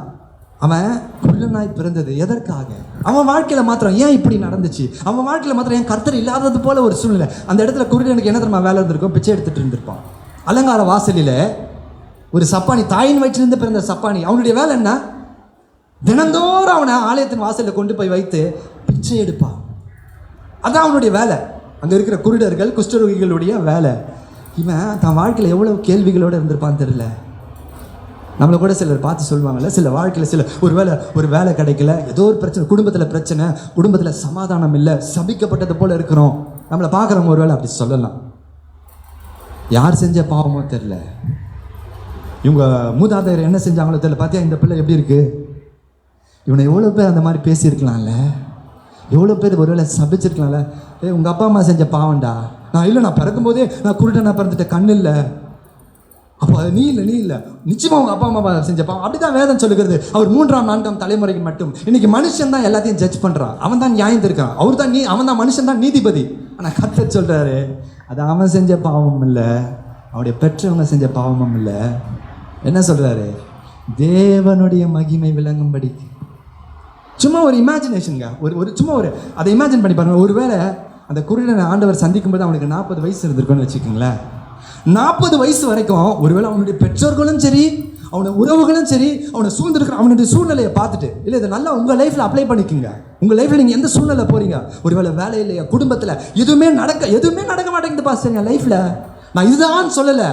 அவன் குருடனாய் பிறந்தது எதற்காக? அவன் வாழ்க்கையில் மாத்திரம் ஏன் இப்படி நடந்துச்சு? அவன் வாழ்க்கையில் மாத்திரம் ஏன் கர்த்தர் இல்லாதது போல ஒரு சூழ்நிலை? அந்த இடத்துல குருடனுக்கு என்ன தெரியுமா வேலை இருந்திருக்கும்? பிச்சை எடுத்துட்டு இருந்திருப்பான். அலங்கார வாசலில் ஒரு சப்பானி, தாயின் வயிற்றிலிருந்து பிறந்த சப்பானி, அவனுடைய வேலை என்ன? தினந்தோறும் அவனை ஆலயத்தின் வாசலில் கொண்டு போய் வைத்து பிச்சை எடுப்பான். அதான் அவனுடைய வேலை. அங்கே இருக்கிற குருடர்கள், குஷ்டரோகிகளுடைய வேலை. இவன் தன் வாழ்க்கையில் எவ்வளோ கேள்விகளோடு இருந்திருப்பான்னு தெரியல. நம்மளை கூட சிலர் பார்த்து சொல்லுவாங்கள்ல, சில வாழ்க்கையில் ஒரு வேலை கிடைக்கல, ஏதோ ஒரு பிரச்சனை, குடும்பத்தில் பிரச்சனை, குடும்பத்தில் சமாதானம் இல்லை, சபிக்கப்பட்டது போல் இருக்கிறோம். நம்மளை பார்க்குறவங்க ஒரு வேலை அப்படி சொல்லலாம். யார் செஞ்ச பாவமோ தெரில, இவங்க மூதாதையர் என்ன செஞ்சாங்களோ தெரியல. பார்த்தியா இந்த பிள்ளை எப்படி இருக்குது? இவனை எவ்வளோ பேர் அந்த மாதிரி பேசியிருக்கலாம்ல, எவ்வளோ பேர் ஒரு வேளை சபிச்சிருக்கலாம்ல. உங்கள் அப்பா அம்மா செஞ்ச பாவண்டா. நான் பிறக்கும்போதே நான் குருடனா பிறந்துட்ட, கண்ணு இல்லை. அப்போ அது நீ இல்லை, நிச்சயமாக உங்கள் அப்பா அம்மா செஞ்ச பாவம். அப்படி தான் வேதம் சொல்லுகிறது. அவர் 3ஆம் 4ஆம் தலைமுறைக்கு மட்டும். இன்னைக்கு மனுஷன் தான் எல்லாத்தையும் ஜட்ஜ் பண்ணுறான். அவன் தான் நியாயம் இருக்கான். அவன் தான் மனுஷன் தான் நீதிபதி. ஆனால் கர்த்தர் சொல்கிறாரு, அது அவன் செஞ்ச பாவமும் இல்லை, அவருடைய பெற்றவங்க செஞ்ச பாவமும் இல்லை. என்ன சொல்கிறாரு? தேவனுடைய மகிமை விளங்கும்படி சும்மா ஒரு இமேஜினேஷனுங்க, ஒரு சும்மா ஒரு அதை இமேஜின் பண்ணி பாருங்க. ஒருவேளை அந்த குருடனை ஆண்டவர் சந்திக்கும் போது அவனுக்கு 40 வயசு இருந்திருக்குன்னு வச்சுக்கோங்களேன். 40 வயசு வரைக்கும் ஒருவேளை அவனுடைய பெற்றோர்களும் சரி, அவனுடைய உறவுகளும் சரி, அவனை சூழ்ந்திருக்கிற அவனுடைய சூழ்நிலையை பார்த்துட்டு, இல்லை இதை நல்லா உங்கள் லைஃப்பில் அப்ளை பண்ணிக்கோங்க. உங்கள் லைஃப்பில் நீங்கள் எந்த சூழ்நிலை போகிறீங்க, ஒருவேளை வேலை இல்லையா, குடும்பத்தில் எதுவுமே நடக்க மாட்டேங்குது பாஸ்டர் என் லைஃப்பில், நான் இதுதான் சொல்லலை,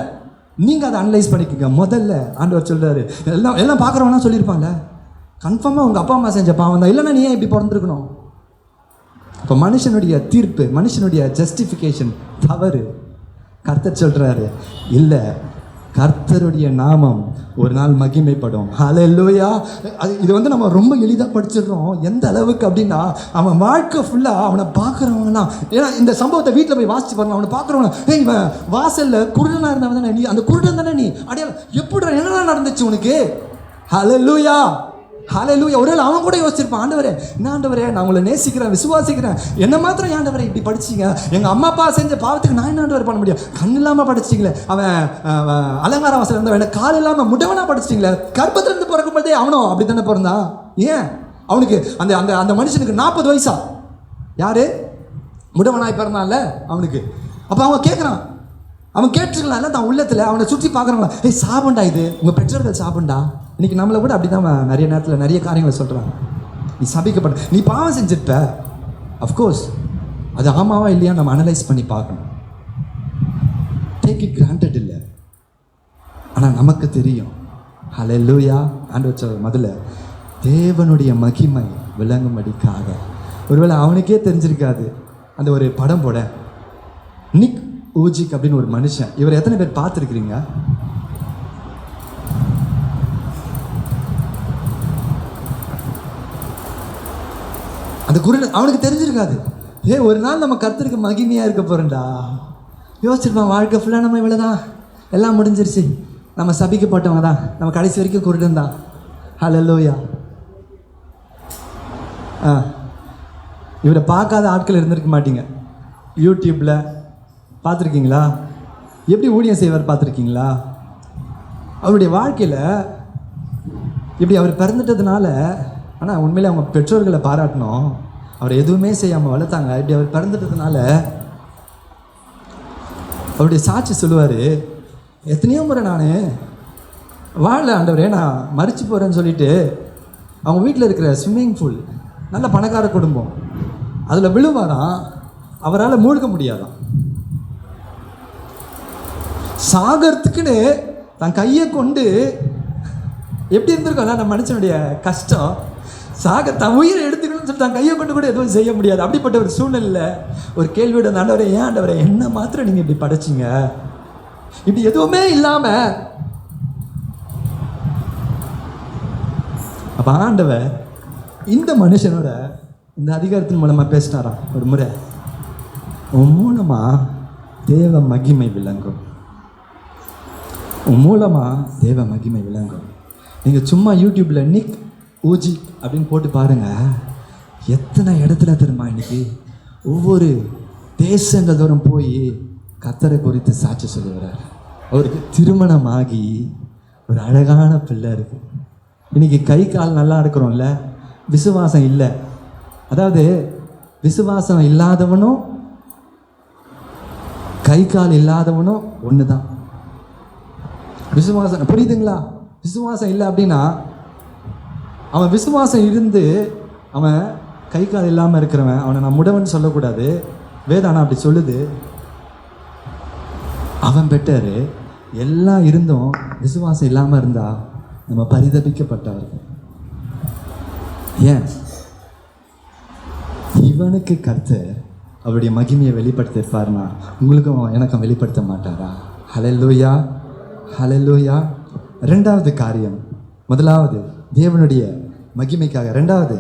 நீங்கள் அதை அனலைஸ் பண்ணிக்கோங்க. முதல்ல ஆண்டவர் சொல்கிறாரு, எல்லாம் பார்க்குறவனா சொல்லியிருப்பாங்க, கன்ஃபார்மாக உங்கள் அப்பா அம்மா செஞ்ச பாவம் தான், இல்லைன்னா நீ ஏன் இப்படி பிறந்திருக்கணும். இப்போ மனுஷனுடைய தீர்ப்பு, மனுஷனுடைய ஜஸ்டிஃபிகேஷன் தவறு. கர்த்தர் சொல்கிறாரு, இல்லை, கர்த்தருடைய நாமம் ஒரு நாள் மகிமைப்படும். ஹல்லேலூயா. இது நம்ம ரொம்ப எளிதாக படிச்சிடுறோம். எந்த அளவுக்கு அப்படின்னா, அவன் வாழ்க்கை ஃபுல்லாக அவனை பார்க்குறவங்கன்னா, ஏன்னா இந்த சம்பவத்தை வீட்டில் போய் வாசிச்சு பாருங்க. அவனை பார்க்குறவங்க, இவன் வாசலில் குருடனாக இருந்தவன் தானே நீ, அந்த குருடன் தானே நீ, அடையாளம் எப்படி என்னடா நடந்துச்சு உனக்கு. ஹல்லேலூயா, ஹல்லேலூயா. ஒருவேளை அவன் கூட யோசிச்சிருப்பான், ஆண்டவரே என்ன ஆண்டவரே, நான் உங்களை நேசிக்கிறேன், விசுவாசிக்கிறேன், என்ன மாத்திரம் ஆண்டவரே இப்படி படிச்சிங்க, எங்கள் அம்மா அப்பா செஞ்ச பாவத்துக்கு நான் என்ன ஆண்டவர் பண்ண முடியும், கண் இல்லாமல் படிச்சிங்களே, அவன் அலங்கார வாசல் இருந்தவன் கால் இல்லாமல் முடவனாக படிச்சிங்களே, கர்ப்பத்திலிருந்து பிறக்கும் போதே அவனும் அப்படி தானே பிறந்தான். ஏன் அவனுக்கு அந்த அந்த அந்த மனுஷனுக்கு 40 வயசா, யாரு முடவனாய் பிறந்தான்ல அவனுக்கு. அப்போ அவன் கேட்குறான், அவன் கேட்டுருக்கலாம்ல தான் உள்ளத்தில், அவனை சுற்றி பார்க்குறாங்களா, சாபண்டா இது, உங்கள் பெற்றோர்கள் சாபண்டா. இன்றைக்கி நம்மளை கூட அப்படி தான் நிறைய நேரத்தில் நிறைய காரியங்களை சொல்கிறாங்க. நீ சபிக்கப்பட்ட, நீ பாவம் செஞ்சிருப்ப. அஃப்கோர்ஸ் அது ஆமாவா இல்லையா நம்ம அனலைஸ் பண்ணி பார்க்கணும். டேக் இட் கிராண்டட் இல்லை, ஆனால் நமக்கு தெரியும். ஹல்லேலூயா. ஆண்டவர் சொல்ற முதல்ல தேவனுடைய மகிமை விளங்கும்படிக்காக. ஒருவேளை அவனுக்கே தெரிஞ்சிருக்காது. அந்த ஒரு படம் போட, நிக் ஊஜிக் அப்படின்னு ஒரு மனுஷன், இவர் எத்தனை பேர் பார்த்துருக்கிறீங்க? அந்த குருடன் அவனுக்கு தெரிஞ்சிருக்காது. ஒரு நாள் நம்ம கர்த்தருக்கு மகிமையாக இருக்க போகிறோம்டா. யோசிச்சிருப்பான், வாழ்க்கை ஃபுல்லாக நம்ம இவ்வளோதான், எல்லாம் முடிஞ்சிருச்சு, நம்ம சபிக்கப்பட்டவங்க தான், நம்ம கடைசி வரைக்கும் குருடன் தான். ஹல்லேலூயா. இவரை பார்க்காத ஆட்கள் இருந்திருக்க மாட்டீங்க. யூடியூப்பில் பார்த்துருக்கீங்களா? எப்படி ஊழியம் செய்வார் பார்த்துருக்கீங்களா? அவருடைய வாழ்க்கையில் இப்படி அவர் பிறந்துட்டதுனால, ஆனால் உண்மையிலே அவங்க பெற்றோர்களை பாராட்டணும். அவர் எதுவுமே செய்யாமல் வளர்த்தாங்க. இப்படி அவர் பிறந்துட்டதுனால அவருடைய சாட்சி சொல்லுவார், எத்தனையோ முறை நான் வாழ ஆண்டவரே நான் மறிச்சு போகிறேன்னு சொல்லிட்டு அவங்க வீட்டில் இருக்கிற ஸ்விம்மிங் பூல், நல்ல பணக்கார குடும்பம், அதில் விழுவாராம், அவரால் மூழ்க முடியாதான். சாகறதுக்குன்னு தன் கையை கொண்டு, எப்படி இருந்திருக்கோம்ல நம்ம மனுஷனுடைய கஷ்டம், தன் உயிரை எடுத்துக்கணும்னு சொல்லி தன் கையை கொண்டு கூட எதுவும் செய்ய முடியாது. அப்படிப்பட்ட ஒரு சூழ்நிலையில் ஒரு கேள்வியோட, ஆண்டவரே ஏன் ஆண்டவரே என்ன மாத்திரம் நீங்கள் இப்படி படைச்சிங்க, இப்படி எதுவுமே இல்லாமல். அப்போ ஆண்டவர் இந்த மனுஷனோட இந்த அதிகாரத்தின் மூலமாக பேசினாராம் ஒரு முறை, உன் மூலமாக தேவ மகிமை விளங்கும், உன் மூலமாக தேவ மகிமை விளங்கும். நீங்கள் சும்மா யூடியூப்பில் நிக் ஊஜி அப்படின்னு போட்டு பாருங்கள், எத்தனை இடத்துல தெரியுமா இன்னைக்கு ஒவ்வொரு தேசங்கள் தூரம் போய் கர்த்தரை குறித்து சாட்சி சொல்லுகிறார். அவருக்கு திருமணமாகி ஒரு அழகான பிள்ளை இருக்குது. இன்றைக்கி கை கால் நல்லா இருக்கிறோம்ல, விசுவாசம் இல்லை. அதாவது விசுவாசம் இல்லாதவனும் கை கால் இல்லாதவனும் ஒன்று தான். விசுவாசம் புரியுதுங்களா? விசுவாசம் இல்லை அப்படின்னா, அவன் விசுவாசம் இருந்து அவன் கை கால் இல்லாமல் இருக்கிறவன், அவனை நான் முடவன் சொல்லக்கூடாது, வேதானா அப்படி சொல்லுது. அவன் பெட்டரு. எல்லாம் இருந்தும் விசுவாசம் இல்லாமல் இருந்தா நம்ம பரிதபிக்கப்பட்டவர்கள். ஏன்? இவனுக்கு கர்த்தர் அவருடைய மகிமையை வெளிப்படுத்திருப்பாருன்னா உங்களுக்கும் எனக்கும் வெளிப்படுத்த மாட்டாரா? ஹல்லேலூயா, ஹல்லேலூயா. ரெண்டாவது காரியம், முதலாவது தேவனுடைய மகிமைக்காக, ரெண்டாவது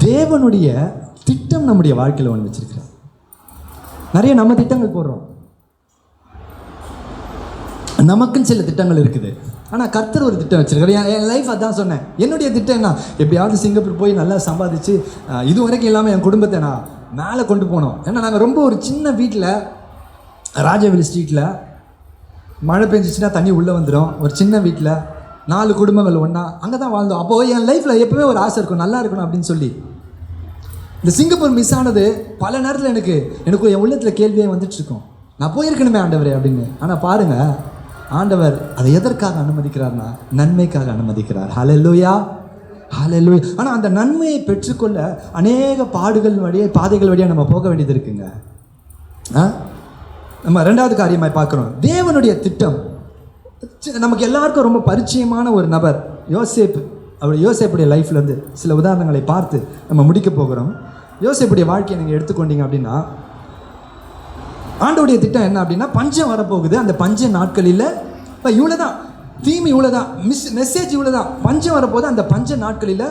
தேவனுடைய திட்டம் நம்முடைய வாழ்க்கையில் ஒன்று வச்சிருக்கிறார். நிறைய நம்ம திட்டங்கள் போடுறோம், நமக்குன்னு சில திட்டங்கள் இருக்குது. ஆனால் கர்த்தர் ஒரு திட்டம் வச்சிருக்காரு. என் லைஃப் அதான் சொன்னேன். என்னுடைய திட்டம் என்ன, எப்படியாவது சிங்கப்பூர் போய் நல்லா சம்பாதிச்சு இது வரைக்கும் இல்லாமல் என் குடும்பத்தை நான் மேலே கொண்டு போனோம். ஏன்னா நாங்கள் ரொம்ப ஒரு சின்ன வீட்டில், ராஜாவில் ஸ்ட்ரீட்டில், மழை பெஞ்சிச்சுன்னா தண்ணி உள்ளே வந்துடும். ஒரு சின்ன வீட்டில் 4 குடும்பங்கள் ஒன்றா அங்கே தான் வாழ்ந்தோம். அப்போது என் லைஃப்பில் எப்பவுமே ஒரு ஆசை இருக்கும், நல்லா இருக்கணும் அப்படின்னு சொல்லி. இந்த சிங்கப்பூர் மிஸ் ஆனது பல நேரத்தில் எனக்கு என் உள்ளத்தில் கேள்வியே வந்துட்டுருக்கோம், நான் போயிருக்கணுமே ஆண்டவரே அப்படின்னு. ஆனால் பாருங்கள், ஆண்டவர் அதை எதற்காக அனுமதிக்கிறார்னா நன்மைக்காக அனுமதிக்கிறார். ஹல்லேலூயா, ஹல்லேலூயா. ஆனால் அந்த நன்மையை பெற்றுக்கொள்ள அநேக பாதைகள் வழியாக நம்ம போக வேண்டியது இருக்குங்க. நம்ம 2வது காரியமாக பார்க்குறோம், தேவனுடைய திட்டம். நமக்கு எல்லாருக்கும் ரொம்ப பரிச்சயமான ஒரு நபர் யோசேப்பு. யோசேப்புடைய லைஃப்லேருந்து சில உதாரணங்களை பார்த்து நம்ம முடிக்க போகிறோம். யோசேப்புடைய வாழ்க்கையை நீங்கள் எடுத்துக்கொண்டீங்க அப்படின்னா, ஆண்டவருடைய திட்டம் என்ன அப்படின்னா, பஞ்சம் வரப்போகுது. அந்த பஞ்ச நாட்களில் இப்போ இவ்வளோதான் தீம், இவ்வளோதான் மெசேஜ், இவ்வளோதான். பஞ்சம் வரப்போது. அந்த பஞ்ச நாட்களில்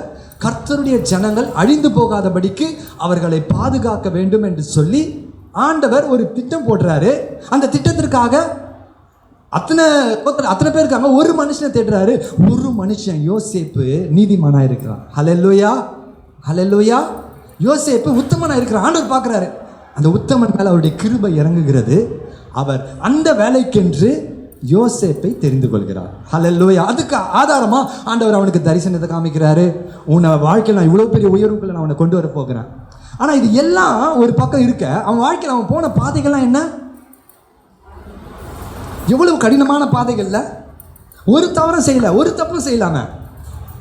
கர்த்தருடைய ஜனங்கள் அழிந்து போகாதபடிக்கு அவர்களை பாதுகாக்க வேண்டும் என்று சொல்லி ஆண்டவர் ஒரு திட்டம் போடுறாரு. அந்த திட்டத்திற்காக அத்தனை பேர் இருக்காங்க. ஒரு மனுஷனை தேடுறாரு. ஒரு மனுஷன் யோசேப்பு நீதிமானா இருக்கிறான். ஹல்லேலூயா, ஹல்லேலூயா. யோசேப்பு உத்தமனா இருக்கிறான். ஆண்டவர் பார்க்குறாரு. அந்த உத்தமன் மேலே அவருடைய கிருபை இறங்குகிறது. அவர் அந்த வேலைக்கென்று யோசேப்பை தெரிந்து கொள்கிறார். ஹல்லேலூயா. அதுக்கு ஆதாரமா ஆண்டவர் அவனுக்கு தரிசனத்தை காமிக்கிறாரு. உன்னை வாழ்க்கையில் நான் இவ்வளோ பெரிய உயர்வுகளை நான் அவனை கொண்டு வர போகிறேன். ஆனால் இது எல்லாம் ஒரு பக்கம் இருக்க, அவன் வாழ்க்கையில் அவன் போன பாதைகள்லாம் என்ன, எவ்வளவு கடினமான பாதைகள்ல. ஒரு தவறும் செய்யல, ஒரு தப்பும் செய்யலாம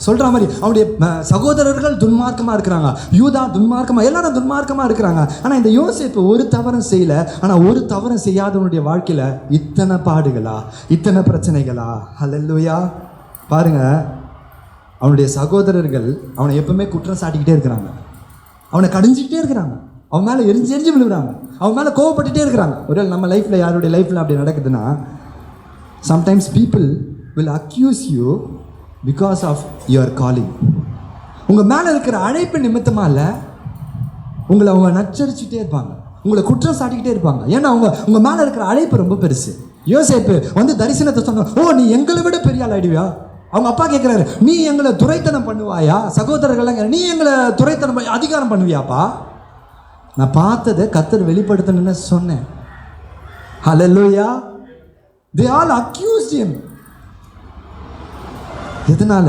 சொல்ற மாதிரி. அவனுடைய சகோதரர்கள் துன்மார்க்கமா இருக்கிறாங்க, யூதா துன்மார்க்கமா, எல்லாரும் துன்மார்க்கமா இருக்கிறாங்க. ஆனா இந்த யோசேப்பு ஒரு தவறும் செய்யல. ஆனா ஒரு தவறும் செய்யாதவனுடைய வாழ்க்கையில இத்தனை பாடுகளா, இத்தனை பிரச்சனைகளா. ஹல்லேலூயா. பாருங்க, அவனுடைய சகோதரர்கள் அவனை எப்பவுமே குற்றம் சாட்டிக்கிட்டே இருக்கிறாங்க, அவனை கடிஞ்சிக்கிட்டே இருக்கிறாங்க, அவன் மேலே எரிஞ்சு விழுகிறாங்க, அவன் மேலே கோவப்பட்டுட்டே இருக்கிறாங்க. ஒரு நம்ம லைஃப்பில், யாருடைய லைஃப்பில் அப்படி நடக்குதுன்னா, sometimes people will accuse you because of your calling. உங்கள் மேலே இருக்கிற அழைப்பு நிமித்தமாக இல்லை, உங்களை அவங்க நச்சரிச்சுட்டே இருப்பாங்க, உங்களை குற்றம் சாட்டிக்கிட்டே இருப்பாங்க. ஏன்னா உங்கள் மேலே இருக்கிற அழைப்பு ரொம்ப பெருசு. யோசேப்பு வந்து தரிசனத்தை சொன்னாங்க, ஓ நீ எங்களை விட பெரிய ஆள் ஆயிடுவியா. அவங்க அப்பா கேட்குறாரு, நீ எங்களை துரைத்தனம் பண்ணுவாயா? சகோதரர்கள்லாம், நீ எங்களை துரைத்தனம் அதிகாரம் பண்ணுவியாப்பா? நான் பார்த்ததை கர்த்தர் வெளிப்படுத்தணும்னு சொன்னேன். ஹல்லேலூயா. they all accused him. எதனால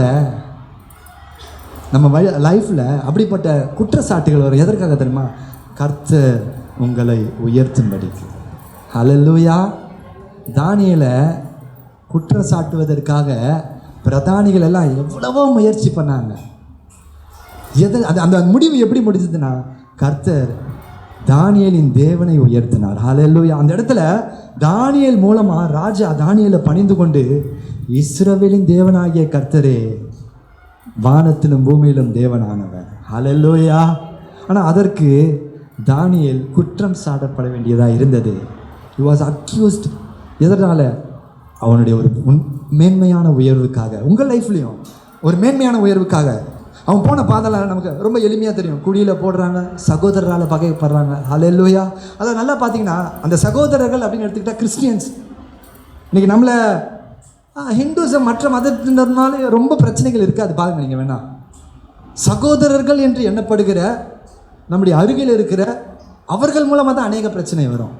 நம்ம லைஃப்பில் அப்படிப்பட்ட குற்றச்சாட்டுகள் வரும்? எதற்காக தெரியுமா? கர்த்தர் உங்களை உயர்த்தும்படிக்கு. ஹல்லேலூயா. தானியேலை குற்றம் சாட்டுவதற்காக பிரதானிகள் எல்லாம் எவ்வளவோ முயற்சி பண்ணாங்க. அந்த முடிவு எப்படி முடிஞ்சதுன்னா, கர்த்தர் தானியேலின் தேவனை உயர்த்தினார். ஹல்லேலூயா. அந்த இடத்துல தானியேல் மூலமா ராஜா தானியேலை பணிந்து கொண்டு, இஸ்ரவேலின் தேவனாகிய கர்த்தரே வானத்திலும் பூமியிலும் தேவனானவர். ஹல்லேலூயா. ஆனால் அதற்கு தானியேல் குற்றம் சாட்டப்பட வேண்டியதாக இருந்தது. he was accused. எதனால? அவனுடைய ஒரு மேன்மையான உயர்வுக்காக. உங்கள் லைஃப்லையும் ஒரு மேன்மையான உயர்வுக்காக அவன் போன பாதெல்லாம் நமக்கு ரொம்ப எளிமையாக தெரியும். குழியில் போடுறாங்க, சகோதரரால் பகைப்படுறாங்க. ஹல்லேலூயா. அதை நல்லா பார்த்தீங்கன்னா, அந்த சகோதரர்கள் அப்படின்னு எடுத்துக்கிட்டால் கிறிஸ்டியன்ஸ். இன்றைக்கி நம்மளை ஹிந்துஸம் மற்ற மதத்தினர்னால ரொம்ப பிரச்சனைகள் இருக்காது. பாருங்கள், நீங்கள் வேணா சகோதரர்கள் என்று எண்ணப்படுகிற நம்முடைய அருகில் இருக்கிற அவர்கள் மூலமாக தான் அநேக பிரச்சனை வரும்.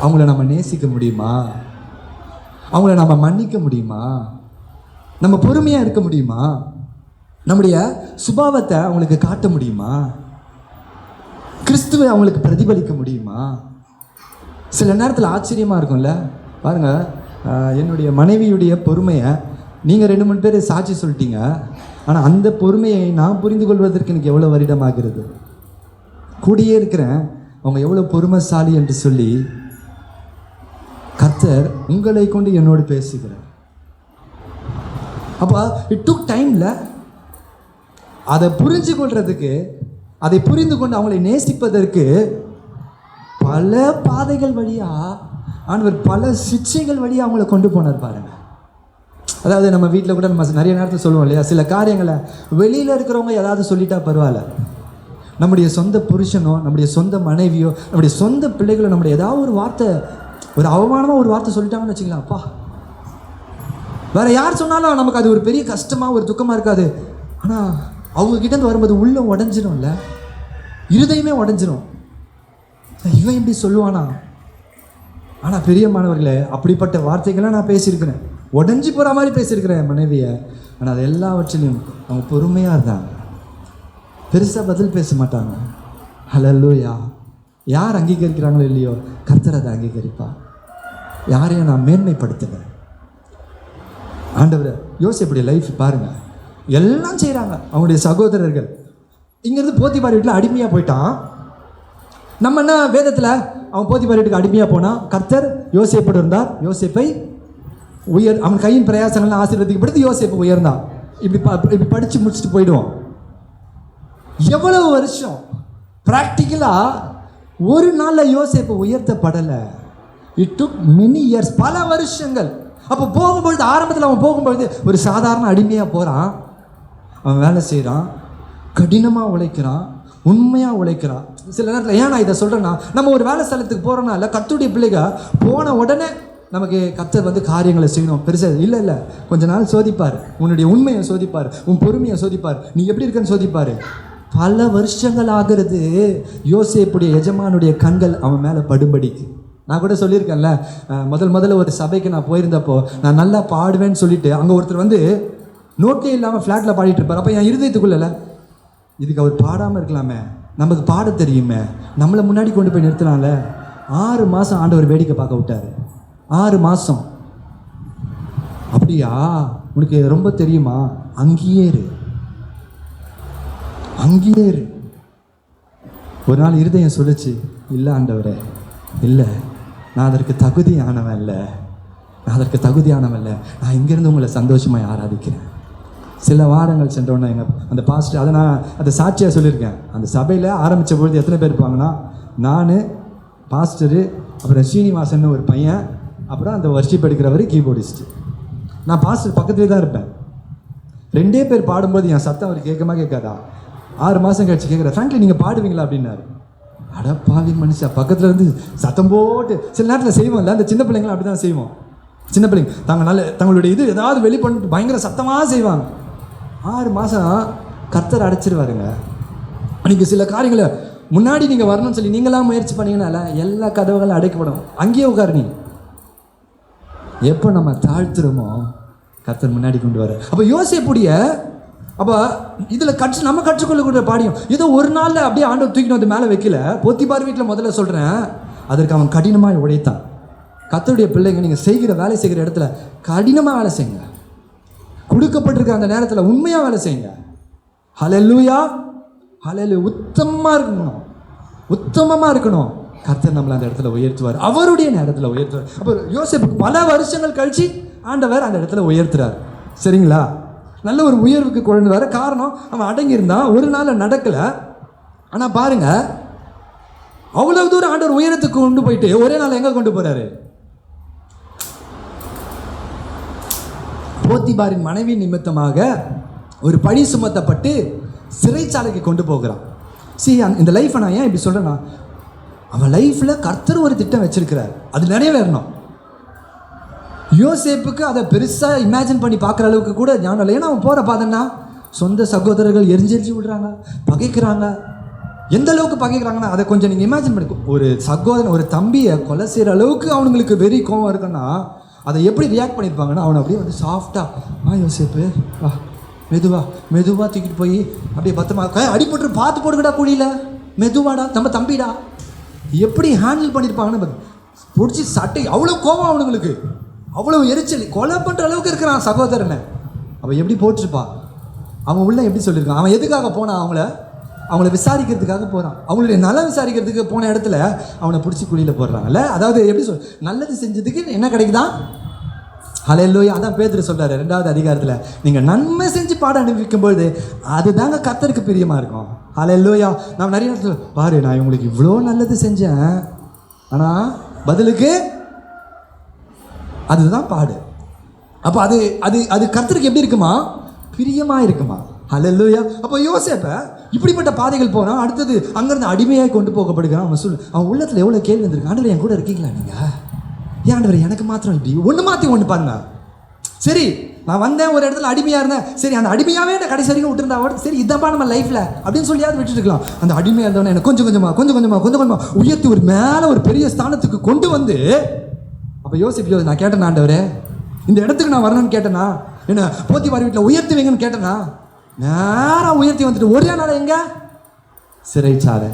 அவங்கள நம்ம நேசிக்க முடியுமா? அவங்கள நம்ம மன்னிக்க முடியுமா? நம்ம பொறுமையாக இருக்க முடியுமா? நம்முடைய சுபாவத்தை அவங்களுக்கு காட்ட முடியுமா? கிறிஸ்துவை அவங்களுக்கு பிரதிபலிக்க முடியுமா? சில நேரத்தில் ஆச்சரியமாக இருக்கும்ல. பாருங்கள், என்னுடைய மனைவியுடைய பொறுமையை நீங்கள் 2-3 பேர் சாட்சி சொல்லிட்டீங்க. ஆனால் அந்த பொறுமையை நான் புரிந்து கொள்வதற்கு எனக்கு எவ்வளோ வருடமாகிறது. கூடியே இருக்கிறேன், அவங்க எவ்வளோ பொறுமைசாலி என்று சொல்லி கர்த்தர் உங்களை கொண்டு என்னோடு பேசுகிறார். அப்போ இட் டுக் டைமில் அதை புரிஞ்சு கொள்றதுக்கு, அதை புரிந்து கொண்டு அவங்களை நேசிப்பதற்கு பல பாதைகள் வழியாக ஆண்டவர் பல சிக்ஷைகள் வழியாக அவங்கள கொண்டு போனார். பாருங்க, அதாவது நம்ம வீட்டில் கூட நம்ம நிறைய நேரத்தில் சொல்லுவோம் இல்லையா, சில காரியங்களை வெளியில் இருக்கிறவங்க ஏதாவது சொல்லிட்டா பரவாயில்ல, நம்முடைய சொந்த புருஷனோ நம்முடைய சொந்த மனைவியோ நம்முடைய சொந்த பிள்ளைகளோ நம்முடைய ஏதாவது ஒரு வார்த்தை, ஒரு அவமானமாக ஒரு வார்த்தை சொல்லிட்டாங்கன்னு வச்சுக்கலாம், அப்பா வேற யார் சொன்னாலும் நமக்கு அது ஒரு பெரிய கஷ்டமாக ஒரு துக்கமாக இருக்காது. ஆனால் அவங்கக்கிட்டேருந்து வரும்போது உள்ளே உடஞ்சிரும்ல, இருதயமே உடஞ்சிரும். இவன் இப்படி சொல்லுவானா ஆனால் பிரியமானவர்களே, அப்படிப்பட்ட வார்த்தைகள்லாம் நான் பேசியிருக்கிறேன். உடஞ்சி போகிற மாதிரி பேசியிருக்கிறேன் என் மனைவியை. ஆனால் அது எல்லாவற்றிலையும் அவங்க பொறுமையாக இருந்தாங்க. பெருசாக பதில் பேச மாட்டாங்க. ஹல்லேலூயா. யார் அங்கீகரிக்கிறாங்களோ இல்லையோ, கர்த்தர் அதை அங்கீகரிப்பா. யாரையும் நான் மேன்மைப்படுத்தலை. ஆண்டவர் யோசேப்புடைய லைஃப் பாருங்க, எல்லாம் செய்கிறாங்க அவங்களுடைய சகோதரர்கள். இங்கேருந்து போத்திபார் வீட்டில் அடிமையாக போயிட்டான். நம்ம என்ன வேதத்தில் அவன் போத்திபார் வீட்டுக்கு அடிமையாக போனான். கர்த்தர் யோசேப்போடு இருந்தார். யோசேப்பை அவன் கையின் பிரயாசங்கள்லாம் ஆசீர்வதிக்கப்படுத்தி யோசேப்பு உயர்ந்தான். இப்படி படித்து முடிச்சுட்டு போயிடுவோம். எவ்வளவு வருஷம் ப்ராக்டிக்கலாக ஒரு நாளில் யோசேப்பு உயர்த்தப்படலை. இட் டுக் மெனி இயர்ஸ், பல வருஷங்கள். அப்போ போகும்பொழுது, ஆரம்பத்தில் அவன் போகும்பொழுது ஒரு சாதாரண அடிமையாக போகிறான். அவன் வேலை செய்கிறான், கடினமாக உழைக்கிறான், உண்மையாக உழைக்கிறான். சில நேரத்தில் ஏன் நான் இதை சொல்கிறேன்னா, நம்ம ஒரு வேலை ஸ்தலத்துக்கு போகிறோன்னா கர்த்தருடைய பிள்ளைங்க போன உடனே நமக்கு கர்த்தர் காரியங்களை செய்யணும் பெருசாக இல்லை. கொஞ்ச நாள் சோதிப்பார், உன்னுடைய உண்மையை சோதிப்பார், உன் பொறுமையை சோதிப்பார், நீ எப்படி இருக்கன்னு சோதிப்பார். பல வருஷங்கள் ஆகிறது யோசேப்புடைய எஜமானுடைய கண்கள் அவன் மேலே படும்படிக்கு. நான் கூட சொல்லியிருக்கேன்ல, முதல்ல ஒரு சபைக்கு நான் போயிருந்தப்போ நான் நல்லா பாடுவேன்னு சொல்லிட்டு அங்கே ஒருத்தர் நோட்டே இல்லாமல் ஃப்ளாட்டில் பாடிட்டு இருப்பார். அப்போ என் இருதயத்துக்குள்ளே இதுக்கு அவர் பாடாமல் இருக்கலாமே, நமக்கு பாட தெரியுமே, நம்மளை முன்னாடி கொண்டு போய் நிறுத்தினால. 6 மாதம் ஆண்டவர் வேடிக்கை பார்க்க விட்டார். 6 மாதம். அப்படியா, உனக்கு ரொம்ப தெரியுமா? அங்கேயே இரு. ஒரு நாள் இருதயம் சொல்லுச்சு, இல்லை ஆண்டவரே, இல்லை, நான் அதற்கு தகுதியானவன் இல்லை. நான் இங்கேருந்து உங்களை சந்தோஷமாக ஆராதிக்கிறேன். சில வாரங்கள் சென்றோன்னே அந்த பாஸ்டர், அதை நான் அந்த சாட்சியாக சொல்லியிருக்கேன். அந்த சபையில் ஆரம்பித்த பொழுது எத்தனை பேர் இருப்பாங்கன்னா, நான், பாஸ்டரு, அப்புறம் ஸ்ரீனிவாசன் ஒரு பையன், அப்புறம் அந்த வர்ஷிப் எடுக்கிறவர் கீபோர்டிஸ்ட்டு. நான் பாஸ்டர் பக்கத்துலேயே தான் இருப்பேன். 2 பேர் பாடும்போது என் சத்தம் அவர் கேட்காதா? 6 மாதம் கழிச்சு கேட்குறேன், ஃப்ராங்க்லி நீங்கள் பாடுவீங்களா அப்படின்னாரு. அடப்பாவி மனுஷா, பக்கத்தில் இருந்து சத்தம் போட்டு சில நேரத்தில் செய்வோம்ல, அந்த சின்ன பிள்ளைங்களும் அப்படி தான் செய்வோம். சின்ன பிள்ளைங்க தங்களுடைய ஏதாவது வெளிப்பண்ணிட்டு பயங்கர சத்தமாக செய்வாங்க. 6 மாதம் கர்த்தர் அடைச்சிருவாருங்க. நீங்கள் சில காரியங்களை முன்னாடி நீங்கள் வரணும்னு சொல்லி நீங்களாம் முயற்சி பண்ணீங்கனால எல்லா கதவுகளும் அடைக்கப்படும். அங்கேயே உட்காரு. நீ எப்போ நம்ம தாழ்த்துறோமோ கர்த்தர் முன்னாடி கொண்டு வர. அப்போ யோசேப்புடைய அப்போ இதில் நம்ம கற்றுக்கொள்ளக்கூடிய பாடியும் ஏதோ ஒரு நாளில் அப்படியே ஆண்டவர் தூக்கிட்டு வந்து மேலே வைக்கல. போத்திபார் வீட்டில் முதல்ல சொல்கிறேன், அதற்கு அவன் கடினமாக உழைத்தான். கர்த்தருடைய பிள்ளைங்க, நீங்கள் வேலை செய்கிற இடத்துல கடினமாக வேலை செய்யுங்க. கொடுக்கப்பட்டிருக்க அந்த நேரத்தில் உண்மையாக வேலை செய்யுங்க. ஹல்லேலூயா. உத்தமமாக இருக்கணும். கர்த்தர் நம்மளை அந்த இடத்துல உயர்த்துவார், அவருடைய நேரத்தில் உயர்த்துவார். அப்போ யோசேப்புக்கு பல வருஷங்கள் கழிச்சு ஆண்டவர் அந்த இடத்துல உயர்த்துறார். சரிங்களா? நல்ல ஒரு உயர்வுக்கு கொண்டு வர காரணம், அவன் அடங்கியிருந்தான். ஒரு நாள் நடக்கலை. ஆனால் பாருங்க, அவ்வளவு தூரம் ஆண்டவர் உயரத்துக்கு கொண்டு போயிட்டு ஒரே நாள் எங்கே கொண்டு போறாரு? போத்திபாரின் மனைவி நிமித்தமாக ஒரு பழி சுமத்தப்பட்டு சிறைச்சாலைக்கு கொண்டு போகிறான். இந்த லைஃப்பை நான் ஏன் இப்படி சொல்கிறேன்னா, அவன் லைஃப்பில் கர்த்தர் ஒரு திட்டம் வச்சிருக்கிறார், அது நிறைவேறணும். யோசேப்புக்கு அதை பெருசாக இமேஜின் பண்ணி பார்க்குற அளவுக்கு கூட ஞானம் இல்லை. ஏன்னா அவன் போகிற பாதன்னா சொந்த சகோதரர்கள் எரிஞ்செரிஞ்சு விடுறாங்க, பகைக்கிறாங்க. எந்த அளவுக்கு பகைக்கிறாங்கன்னா அதை கொஞ்சம் நீங்கள் இமேஜின் பண்ணி, ஒரு சகோதரன் ஒரு தம்பியை கொலை செய்கிற அளவுக்கு அவனுங்களுக்கு வெறி கோவம் இருக்குன்னா அதை எப்படி ரியாக்ட் பண்ணியிருப்பாங்கன்னா, அவனை அப்படியே யோசேப்பு யோசேப்பு வா, மெதுவாக தூக்கிட்டு போய் அப்படியே பத்திரமா அடிபட்டு பார்த்து போடுங்கடா, குழியில் மெதுவாடா, நம்ம தம்பிடா, எப்படி ஹேண்டில் பண்ணியிருப்பாங்கன்னு பிடிச்சி சட்டை. அவ்வளோ கோவம் அவனுங்களுக்கு, அவ்வளோ எரிச்சல், கொலை பண்ணுற அளவுக்கு இருக்கிறான் சகோதரனை. அவன் எப்படி போட்டிருப்பா, அவன் உள்ள எப்படி சொல்லியிருக்கான். அவன் எதுக்காக போனான்? அவங்கள விசாரிக்கிறதுக்காக போகிறான். அவங்களுடைய நலம் விசாரிக்கிறதுக்கு போன இடத்துல அவனை பிடிச்சி குழியில் போடுறாங்கல்ல. அதாவது எப்படி நல்லது செஞ்சதுக்கு என்ன கிடைக்குதான்? ஹல்லேலூயா. அதான் பேதுரு சொல்கிறாரு 2வது அதிகாரத்தில், நீங்கள் நன்மை செஞ்சு பாடம் அனுபவிக்கும்போது அதுதாங்க கர்த்தருக்கு பிரியமாக இருக்கும். ஹல்லேலூயா. நான் நிறைய இடத்துல பாரு, நான் இவங்களுக்கு இவ்வளோ நல்லது செஞ்சேன், ஆனால் பதிலுக்கு அதுதான் பாடு. அப்போ அது அது அது கர்த்தருக்கு எப்படி இருக்குமா? பிரியமாக இருக்குமா? ஹல்லேலூயா. அப்போ யோசேப்பை இப்படிப்பட்ட பாதைகள் போனால் அடுத்தது அங்கேருந்து அடிமையாக கொண்டு போகப்படுகிறான். அவன் உள்ளத்தில் எவ்வளோ கேள்வி வந்திருக்கு. ஆண்டவர் என் கூட இருக்கீங்களா நீங்கள்? ஏன் ஆண்டவர் எனக்கு மாத்திரம் இப்படி ஒன்று மாற்றி ஒன்று பாருங்க. சரி, நான் வந்தேன் ஒரு இடத்துல அடிமையாக இருந்தேன், சரி அந்த அடிமையாகவே என்ன கடைசி வரைக்கும் விட்டுருந்தா சரி இதான்ப்பா நம்ம லைஃப்பில் அப்படின்னு சொல்லியாவது விட்டுருக்கலாம். அந்த அடிமையாக இருந்தவனை எனக்கு கொஞ்சம் கொஞ்சமாக உயர்த்தி ஒரு மேலே ஒரு பெரிய ஸ்தானத்துக்கு கொண்டு வந்து அப்போ யோசிப்பு நான் கேட்டேன் ஆண்டவரே, இந்த இடத்துக்கு நான் வரணும்னு கேட்டேனா, என்ன போத்திபார் வீட்டில் உயர்த்தி வைங்கன்னு கேட்டேனா, நேராக உயர்த்தி வந்துட்டு ஒரே நாள் எங்க சிறைச்சாலை.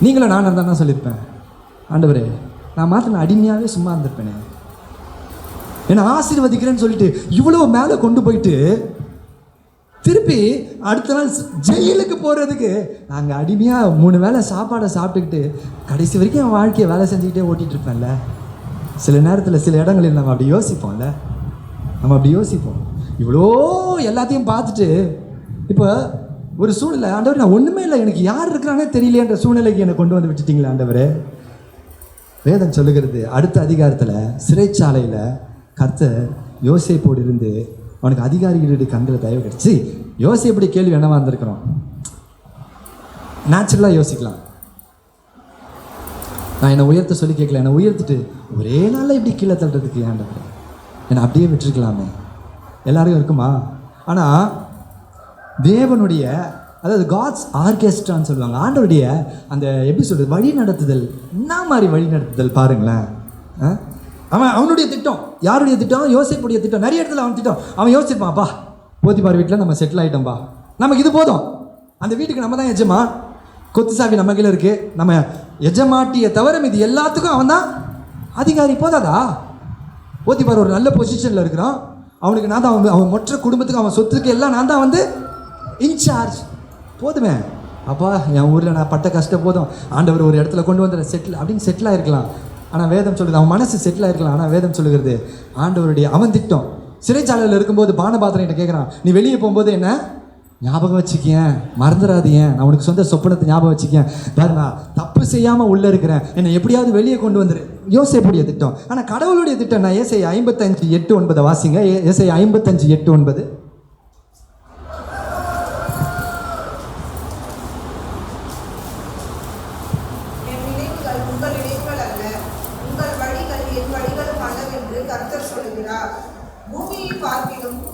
நீங்களும் நான் தான் சொல்லியிருப்பேன், ஆண்டவரே நான் மாத்தின அடிமையாகவே சும்மா இருந்திருப்பேனே, என்னை ஆசீர்வதிக்கிறேன்னு சொல்லிட்டு இவ்வளோ மேலே கொண்டு போயிட்டு திருப்பி அடுத்த நாள் ஜெயிலுக்கு போகிறதுக்கு நாங்கள் அடிமையாக 3 வேளை சாப்பாடை சாப்பிட்டுக்கிட்டு கடைசி வரைக்கும் என் வாழ்க்கையை வேலை செஞ்சுக்கிட்டே ஓட்டிகிட்டு இருப்பேன்ல. சில நேரத்தில் சில இடங்களில் நம்ம அப்படி யோசிப்போம்ல, நம்ம அப்படி யோசிப்போம். இவ்வளோ எல்லாத்தையும் பார்த்துட்டு இப்போ ஒரு சூழ்நிலை, ஆண்டவர் நான் ஒன்றுமே இல்லை, எனக்கு யார் இருக்கிறானே தெரியலையன்ற சூழ்நிலைக்கு என்னை கொண்டு வந்து விட்டுட்டீங்களே ஆண்டவரே. வேதம் சொல்லுகிறது அடுத்த அதிகாரத்தில் சிறைச்சாலையில் கர்த்தர் யோசேப்போடு இருந்து அவனுக்கு அதிகாரிகளுடைய கண்களை தயவு கிடைச்சி. யோசேப்புடைய கேள்வி என்னவா இருந்திருக்கிறோம், நேச்சுரலாக யோசிக்கலாம். நான் என்னை உயர்த்த சொல்லி கேட்கல, என்னை உயர்த்திட்டு ஒரே நாளில் இப்படி கீழே தள்ளுறதுக்கு ஏன்டா, என்னை அப்படியே விட்டுருக்கலாமே, எல்லாருக்கும் இருக்குமா? ஆனால் தேவனுடைய, அதாவது காட்ஸ் ஆர்கெஸ்ட்ரான்னு சொல்லுவாங்க, ஆண்டவருடைய அந்த எப்படி சொல்கிறது வழி நடத்துதல், என்ன மாதிரி வழி நடத்துதல் பாருங்களேன். அவனுடைய திட்டம், யாருடைய திட்டம்? யோசேப்புடைய திட்டம். நிறைய இடத்துல அவன் திட்டம். அவன் யோசிப்பான்ப்பா, போத்திபார் வீட்டில் நம்ம செட்டில் ஆகிட்டோம்பா, நமக்கு இது போதும், அந்த வீட்டுக்கு நம்ம தான் எஜமா, கொத்து சாவி நம்ம கையில் இருக்குது, நம்ம எஜமாட்டியை தவிர இது எல்லாத்துக்கும் அவன் தான் அதிகாரி, போதாதா? போத்திபார் ஒரு நல்ல பொசிஷனில் இருக்கிறான், அவனுக்கு நான் தான், அவன் மொற்ற குடும்பத்துக்கு அவன் சொத்துக்கு எல்லாம் நான் தான் இன்சார்ஜ், போதுமே அப்பா, என் ஊரில் நான் பட்ட கஷ்டம் போதும், ஆண்டவர் ஒரு இடத்துல கொண்டு வந்து செட்டில் அப்படின்னு செட்டில் ஆகிருக்கலாம். ஆனால் வேதம் சொல்லுது அவன் மனசு செட்டில் ஆகிருக்கலாம். ஆனால் வேதம் சொல்லுகிறது ஆண்டவருடைய அவன் திட்டம். சிறைச்சாலையில் இருக்கும்போது பானபாத்திரம் கிட்ட கேட்குறான், நீ வெளியே போகும்போது என்ன ஞாபகம் வச்சுக்கேன், மறந்துடாதீங்க, நான் உனக்கு சொந்த சொப்பனத்தை ஞாபகம் வச்சுக்கேன், பாரு நான் தப்பு செய்யாமல் உள்ளே இருக்கிறேன், என்னை எப்படியாவது வெளியே கொண்டு வந்துரு. யோசேப்புடைய திட்டம். ஆனால் கடவுளுடைய திட்டம் நான் ஏசாயா 55:8-9 வாசிங்க. ஏசாயா 55:8-9.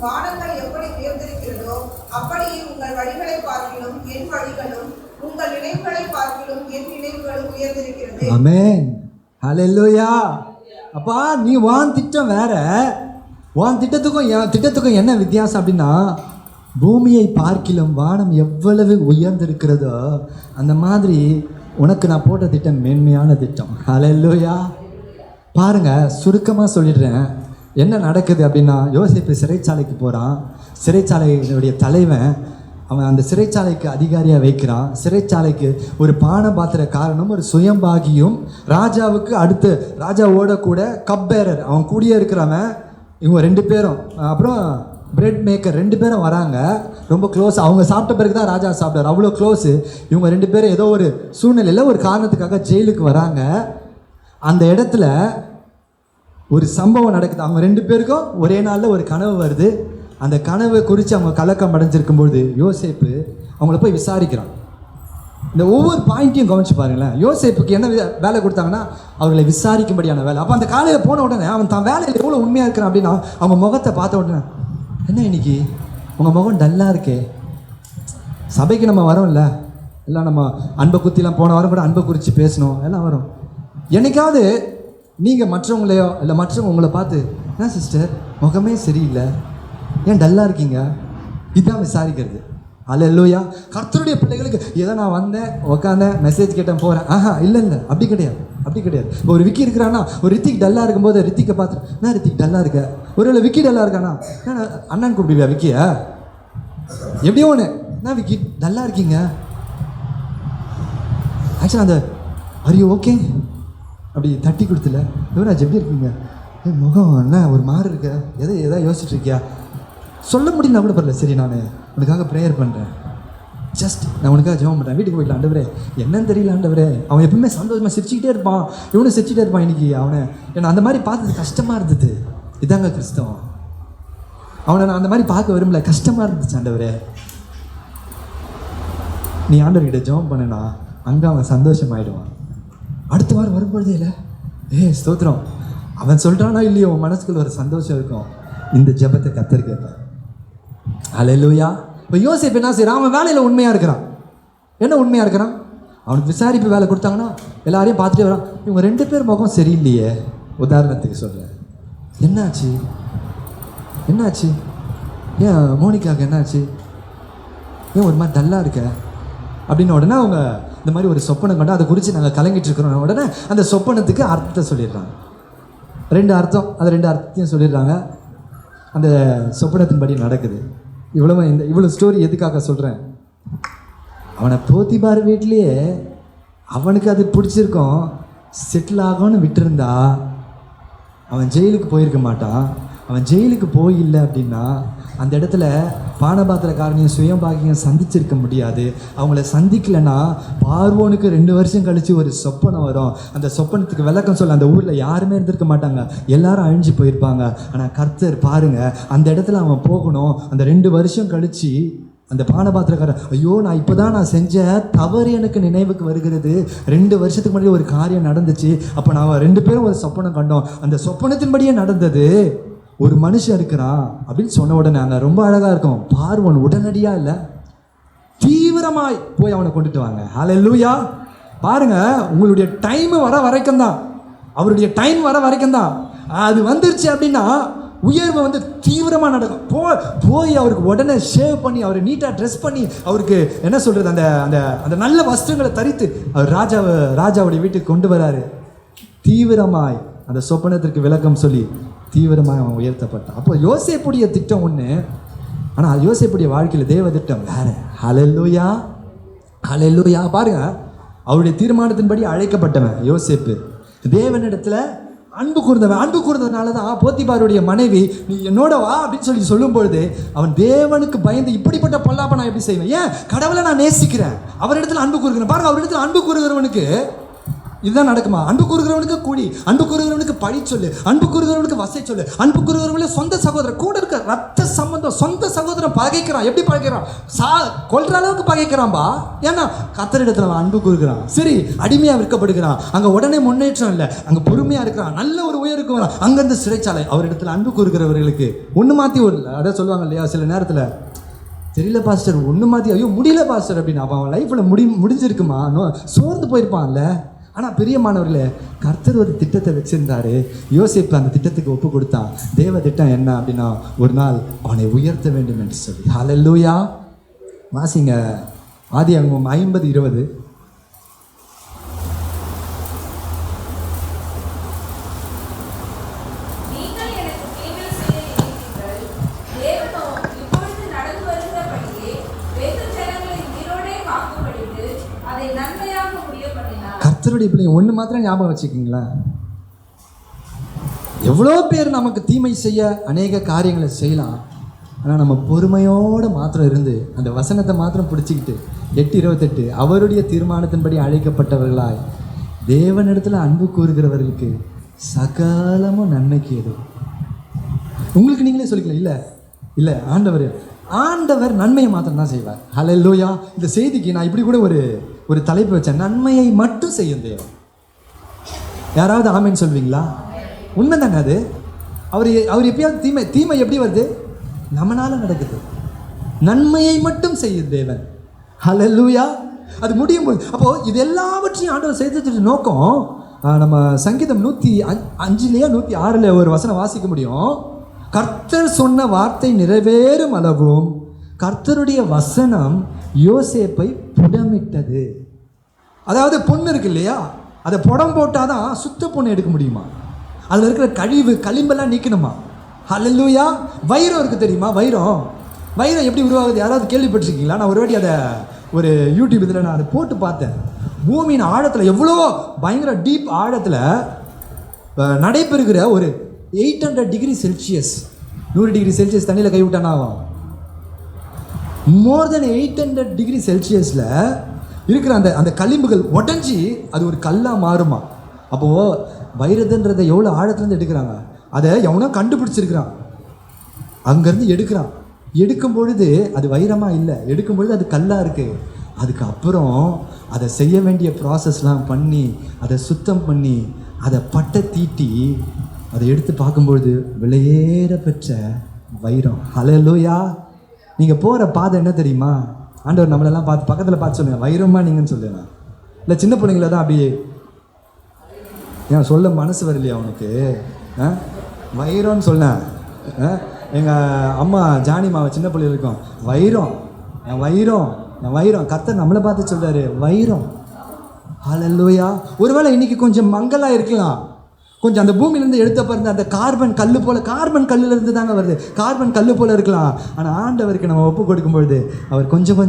வானங்கள் எப்படி உயர்ந்திருக்கிறதோ அப்படியே உங்கள் வழிகளை பார்க்கிலும் என் வழிகளும், உங்கள் நினைவுகளை பார்க்கிலும் என் நினைவுகளும் உயர்ந்திருக்கிறது. ஆமென், ஹல்லேலூயா. அப்பா நீ வான் திட்டம் வேற, வான் திட்டத்துக்கும் என் திட்டத்துக்கும் என்ன வித்தியாசம் அப்படின்னா, பூமியை பார்க்கிலும் வானம் எவ்வளவு உயர்ந்திருக்கிறதோ அந்த மாதிரி உனக்கு நான் போட்ட திட்டம் மேன்மையான திட்டம். ஹல்லேலூயா. பாருங்க, சுருக்கமாக சொல்லிடுறேன் என்ன நடக்குது அப்படின்னா, யோசேப்பு சிறைச்சாலைக்கு போகிறான். சிறைச்சாலையினுடைய தலைவன் அவன் அந்த சிறைச்சாலைக்கு அதிகாரியாக வைக்கிறான். சிறைச்சாலைக்கு ஒரு பானபாத்திர காரணம், ஒரு சுயம்பாகியும், ராஜாவுக்கு அடுத்து ராஜாவோட கூட கப்பேரர் அவன் கூடியே இருக்கிறவன், இவங்க 2 பேரும், அப்புறம் பிரெட் மேக்கர் 2 பேரும் வராங்க. ரொம்ப க்ளோஸ். அவங்க சாப்பிட்ட பிறகு தான் ராஜா சாப்பிட்டார், அவ்வளோ க்ளோஸு. இவங்க 2 பேரும் ஏதோ ஒரு சூழ்நிலையில் ஒரு காரணத்துக்காக ஜெயிலுக்கு வராங்க. அந்த இடத்துல ஒரு சம்பவம் நடக்குது. அவங்க 2 பேருக்கும் ஒரே நாளில் ஒரு கனவு வருது. அந்த கனவை குறித்து அவங்க கலக்கம் அடைஞ்சிருக்கும்போது யோசேப்பு அவங்கள போய் விசாரிக்கிறான். இந்த ஒவ்வொரு பாயிண்ட்டையும் கவனிச்சு பாருங்களேன். யோசேப்புக்கு என்ன வேலை கொடுத்தாங்கன்னா, அவர்களை விசாரிக்கும்படியான வேலை. அப்போ அந்த காலையில் போன உடனே அவன் தான் வேலையில் எவ்வளோ உண்மையாக இருக்கிறான் அப்படின்னா, அவங்க முகத்தை பார்த்த உடனே, என்ன இன்னைக்கு உங்கள் முகம் டல்லாக இருக்கே, சபைக்கு நம்ம வரோம்ல, எல்லாம் நம்ம அன்பை குத்திலாம் போன வாரம் கூட அன்பை குறித்து பேசணும், எல்லாம் வரும். என்னைக்காவது நீங்கள் மற்றவங்களையோ இல்லை மற்றவங்க உங்களை பார்த்து, என்ன சிஸ்டர் முகமே சரியில்லை, ஏன் டல்லாக இருக்கீங்க, இதுதான் விசாரிக்கிறது. அல்லேலூயா. கர்த்தருடைய பிள்ளைகளுக்கு ஏதோ நான் வந்தேன், உட்காந்தேன், மெசேஜ் கேட்டேன், போகிறேன், ஆஹா இல்லை இல்லை, அப்படி கிடையாது, அப்படி கிடையாது. இப்போ ஒரு விக்கி இருக்கிறான்னா, ஒரு ரித்திக் டல்லாக இருக்கும்போது ரித்திக்கை பார்த்துட்டு, நான் ரித்திக் டல்லாக இருக்க, ஒருவேளை விக்கி டல்லாக இருக்கானா, அண்ணன் கூப்பிடுவியா விக்கியா, எப்படியோ ஒன்று, நான் விக்கி டல்லாக இருக்கீங்க, ஆக்சுவலாக அந்த அரியோ ஓகே அப்படி தட்டி கொடுத்துல, யுவராஜ் எப்படி இருக்கீங்க, முகம் என்ன ஒரு மாறு இருக்க, எதாவது யோசிச்சுட்டு இருக்கியா, சொல்ல முடியல கூட பரல, சரி நான் உனக்காக ப்ரேயர் பண்ணுறேன், ஜஸ்ட் நான் உனக்காக ஜெபம் பண்ணுறேன், வீட்டுக்கு போயிடலாம் ஆண்டவரே, என்னன்னு தெரியல ஆண்டவரே. அவன் எப்பவுமே சந்தோஷமாக சிரிச்சுக்கிட்டே இருப்பான், இவனும் சிரிச்சுட்டே இருப்பான். இன்னைக்கு அவனை என்ன அந்த மாதிரி பார்த்தது கஷ்டமாக இருந்தது. இதாங்க கிறிஸ்தவம். அவனை நான் அந்த மாதிரி பார்க்க விரும்பல, கஷ்டமாக இருந்துச்சு ஆண்டவரே. நீ ஆண்டவர்கிட்ட ஜெபம் பண்ணுனா அங்கே அவன் சந்தோஷமாயிடுவான். அடுத்த வாரம் வரும்பொழுதே இல்லை, ஸ்தோத்திரம், அவன் சொல்கிறானா இல்லையோ உன் மனசுக்குள்ள ஒரு சந்தோஷம் இருக்கும். இந்த ஜெபத்தை கர்த்தர் கேட்பார். அல்லேலூயா. இப்போ யோசேப்பு என்ன செய்யறான், அவன் வேலையில் உண்மையாக இருக்கிறான். என்ன உண்மையாக இருக்கிறான், அவனுக்கு விசாரிப்பு வேலை கொடுத்தாங்கன்னா எல்லாரையும் பார்த்துட்டே வரான், இவங்க 2 பேர் முகம் சரியில்லையே, உதாரணத்துக்கு சொல்கிறேன். என்னாச்சு என்னாச்சு, ஏன் மோனிகாவுக்கு என்னாச்சு, ஏன் ஒரு மாதிரி டல்லாக இருக்க அப்படின்னு உடனே அவங்க இந்த மாதிரி ஒரு சொப்பனம் கண்டு அதை குறித்து நாங்கள் கலங்கிட்டு இருக்கிறோம். உடனே அந்த சொப்பனத்துக்கு அர்த்தத்தை சொல்லிடுறாங்க. 2 அர்த்தம், அது 2 அர்த்தத்தையும் சொல்லிடுறாங்க. அந்த சொப்பனத்தின்படி நடக்குது. இவ்வளோ ஸ்டோரி எதுக்காக சொல்கிறேன், அவனை போத்திபார் வீட்லேயே அவனுக்கு அது பிடிச்சிருக்கோம், செட்டில் ஆகும்னு விட்டுருந்தா அவன் ஜெயிலுக்கு போயிருக்க மாட்டான். அவன் ஜெயிலுக்கு போயில்லை அப்படின்னா அந்த இடத்துல பானபாத்திரக்காரனையும் சுயம்பாகியும் சந்திச்சிருக்க முடியாது. அவங்கள சந்திக்கலைன்னா பார்வோனுக்கு 2 வருஷம் கழித்து ஒரு சொப்பனம் வரும். அந்த சொப்பனத்துக்கு விளக்கம் சொல்ல அந்த ஊரில் யாருமே இருந்திருக்க மாட்டாங்க, எல்லாரும் அழிஞ்சு போயிருப்பாங்க. ஆனால் கர்த்தர் பாருங்கள், அந்த இடத்துல அவன் போகணும். அந்த 2 வருஷம் கழித்து அந்த பானபாத்திரக்காரன், ஐயோ நான் இப்போ தான் நான் செஞ்ச தவறு எனக்கு நினைவுக்கு வருகிறது, 2 வருஷத்துக்கு முன்னாடி ஒரு காரியம் நடந்துச்சு, அப்போ நான் 2 பேரும் ஒரு சொப்பனம் கண்டோம், அந்த சொப்பனத்தின்படியே நடந்தது, ஒரு மனுஷன் இருக்கிறான் அப்படின்னு சொன்ன உடனே அங்கே ரொம்ப அழகாக இருக்கும். பார்வோன் உடனடியாக இல்லை, தீவிரமாய் போய் அவனை கொண்டுட்டு வாங்க. ஹல்லேலூயா. பாருங்க, உங்களுடைய டைம் வர வரைக்கும் தான், அவருடைய டைம் வர வரைக்கும் தான். அது வந்துருச்சு அப்படின்னா உயர்வு வந்து தீவிரமாக நடக்கும். போய் அவருக்கு உடனே ஷேவ் பண்ணி அவரை நீட்டாக ட்ரெஸ் பண்ணி அவருக்கு என்ன சொல்கிறது, அந்த அந்த அந்த நல்ல வஸ்திரங்களை தரித்து அவர் ராஜாவுடைய வீட்டுக்கு கொண்டு வராரு. தீவிரமாய் அந்த சொப்பனத்திற்கு விளக்கம் சொல்லி தீவிரமாக அவன் உயர்த்தப்பட்டான். அப்போ யோசேப்புடைய திட்டம் ஒன்று, ஆனால் யோசேப்புடைய வாழ்க்கையில் தேவ திட்டம் வேறு. ஹல்லேலூயா ஹல்லேலூயா. பாருங்க, அவருடைய தீர்மானத்தின்படி அழைக்கப்பட்டவன் யோசேப்பு, தேவனிடத்தில் அன்பு கூர்ந்தவன். அன்பு கூர்ந்ததுனால தான் போத்திபாருடைய மனைவி நீ என்னோட வா அப்படின்னு சொல்லும் பொழுது அவன் தேவனுக்கு பயந்து இப்படிப்பட்ட பொல்லாப்ப நான் எப்படி செய்வேன், ஏன் கடவுளை நான் நேசிக்கிறேன், அவரிடத்துல அன்பு கூறுகிறேன். பாருங்க, அவரிடத்துல அன்பு கூறுகிறவனுக்கு இதுதான் நடக்குமா? அன்பு கூறுகிறவனுக்கு கூலி, அன்பு கூறுகிறவனுக்கு பழி சொல்லு, அன்பு கூறுகிறவனுக்கு வசை சொல்லு, அன்பு கூறுகிறவங்களே சொந்த சகோதரர் கூட இருக்க ரத்த சம்பந்தம், சொந்த சகோதரன் பகைக்கிறான். எப்படி பகைக்கிறான்? கொல்ற அளவுக்கு பகைக்கிறான்பா. ஏன்னா கர்த்தரிடத்துல அவன் அன்பு கூறுகிறான். சரி, அடிமையா விற்கப்படுகிறான், அங்க உடனே முன்னேற்றம் இல்லை, அங்க பொறுமையா இருக்கிறான், நல்ல ஒரு உயருக்கு வரான், அங்கிருந்து சிறைச்சாலை. அவரிடத்துல அன்பு கூறுகிறவர்களுக்கு ஒன்று மாற்றி ஒரு அதான் சொல்லுவாங்க இல்லையா, சில நேரத்தில் தெரியல பாஸ்டர், ஒன்று மாற்றி ஐயோ முடியல பாஸ்டர் அப்படின்னு. அப்போ அவன் லைஃப்பில் முடிஞ்சிருக்குமா, சோர்ந்து போயிருப்பான்ல. ஆனால் பிரியமானவர்களே, கர்த்தர் ஒரு திட்டத்தை வச்சிருந்தாரு. யோசேப்பு அந்த திட்டத்துக்கு ஒப்பு கொடுத்தான். தேவ திட்டம் என்ன அப்படின்னா, ஒரு நாள் அவனை உயர்த்த வேண்டும் என்று சொல்லி. ஹல்லேலூயா. வாசிங்க ஆதியாகமம் 50:20. கர்த்தருடைய பிள்ளைங்க ஒன்று மாத்திரம் ஞாபகம் வச்சுக்கிங்களா, எவ்வளோ பேர் நமக்கு தீமை செய்ய அநேக காரியங்களை செய்யலாம். ஆனால் நம்ம பொறுமையோடு மாத்திரம் இருந்து அந்த வசனத்தை மாத்திரம் பிடிச்சிக்கிட்டு 8:28 அவருடைய தீர்மானத்தின்படி அழைக்கப்பட்டவர்களாய் தேவனிடத்தில் அன்பு கூறுகிறவர்களுக்கு சகலமும் நன்மைக்கு எது. உங்களுக்கு நீங்களே சொல்லிக்கலாம், இல்லை இல்லை ஆண்டவர் நன்மையை மாத்திரம் தான் செய்வார். ஹல்லேலூயா. இந்த செய்திக்கு நான் இப்படி கூட ஒரு தலைப்பு வச்சேன், நன்மையை மட்டும் செய்யும் தேவன். யாராவது ஆமேன்னு சொல்வீங்களா? உண்மை தானே அது. அவர் எப்பயாவது தீமை எப்படி வருது, நம்மளால நடக்குது. நன்மையை மட்டும் செய்யும் தேவன். ஹல்லேலூயா. அது முடியும் போது அப்போ இது எல்லாவற்றையும் ஆண்டவர் செய்தது நோக்கம். நம்ம சங்கீதம் 105 106 ஒரு வசனம் வாசிக்க முடியும். கர்த்தர் சொன்ன வார்த்தை நிறைவேறும் அளவும் கர்த்தருடைய வசனம் யோசேப்பை புடமிட்டது. அதாவது பொண்ணு இருக்கு இல்லையா, அதை புடம் போட்டாதான் சுத்த பொண்ணு எடுக்க முடியுமா, அதில் இருக்கிற களிம்பெல்லாம் நீக்கணுமா. ஹல்லேலூயா. வைரம் இருக்குது தெரியுமா, வைரம் எப்படி உருவாகுது யாராவது கேள்விப்பட்டிருக்கீங்களா? நான் ஒரு வாட்டி அதை ஒரு யூடியூப் இதில் நான் அதை போட்டு பார்த்தேன். பூமியின் ஆழத்தில் எவ்வளோ பயங்கர டீப் ஆழத்தில் நடைபெறுகிற ஒரு 800 டிகிரி செல்சியஸ் 100 டிகிரி செல்சியஸ் தண்ணியில் கைவிட்டானா மோர் தென் 800 டிகிரி செல்சியஸில் இருக்கிற அந்த களிம்புகள் உடஞ்சி அது ஒரு கல்லாக மாறுமா. அப்போது வைரதுன்றதை எவ்வளோ ஆழத்துலேருந்து எடுக்கிறாங்க, அதை எவனோ கண்டுபிடிச்சிருக்கிறான், அங்கேருந்து எடுக்கும் பொழுது அது வைரமாக இல்லை, எடுக்கும் பொழுது அது கல்லாக இருக்குது. அதுக்கப்புறம் அதை செய்ய வேண்டிய ப்ராசஸ்லாம் பண்ணி அதை சுத்தம் பண்ணி அதை பட்டை தீட்டி அதை எடுத்து பார்க்கும்பொழுது விலையேற பெற்ற வைரம். ஹல்லேலூயா. நீங்கள் போகிற பாதை என்ன தெரியுமா, ஆண்டவர் நம்மளெல்லாம் பக்கத்தில் பார்த்து சொல்லுங்கள், வைரமா நீங்கன்னு சொல்லுங்க. இல்லை சின்ன பிள்ளைங்கள தான் அப்படியே ஏன் சொல்ல மனசு வரலையா அவனுக்கு? வைரம்னு சொன்னேன். எங்கள் அம்மா ஜானிமாவை சின்ன பிள்ளைகள் இருக்கும், வைரம் என் வைரம் என் வைரம். கர்த்தர் நம்மளை பார்த்து சொல்கிறாரு வைரம். ஹல்லேலூயா. ஒருவேளை இன்னைக்கு கொஞ்சம் மங்கலாக இருக்கலாம், கொஞ்சம் அந்த பூமியிலேருந்து எடுத்த பிறந்த அந்த கார்பன் கல் போல், கார்பன் கல்லுலேருந்து தாங்க வருது, கார்பன் கல் போல் இருக்கலாம். ஆனால் ஆண்டவருக்கு நம்ம ஒப்பு கொடுக்கும்பொழுது அவர் கொஞ்சம்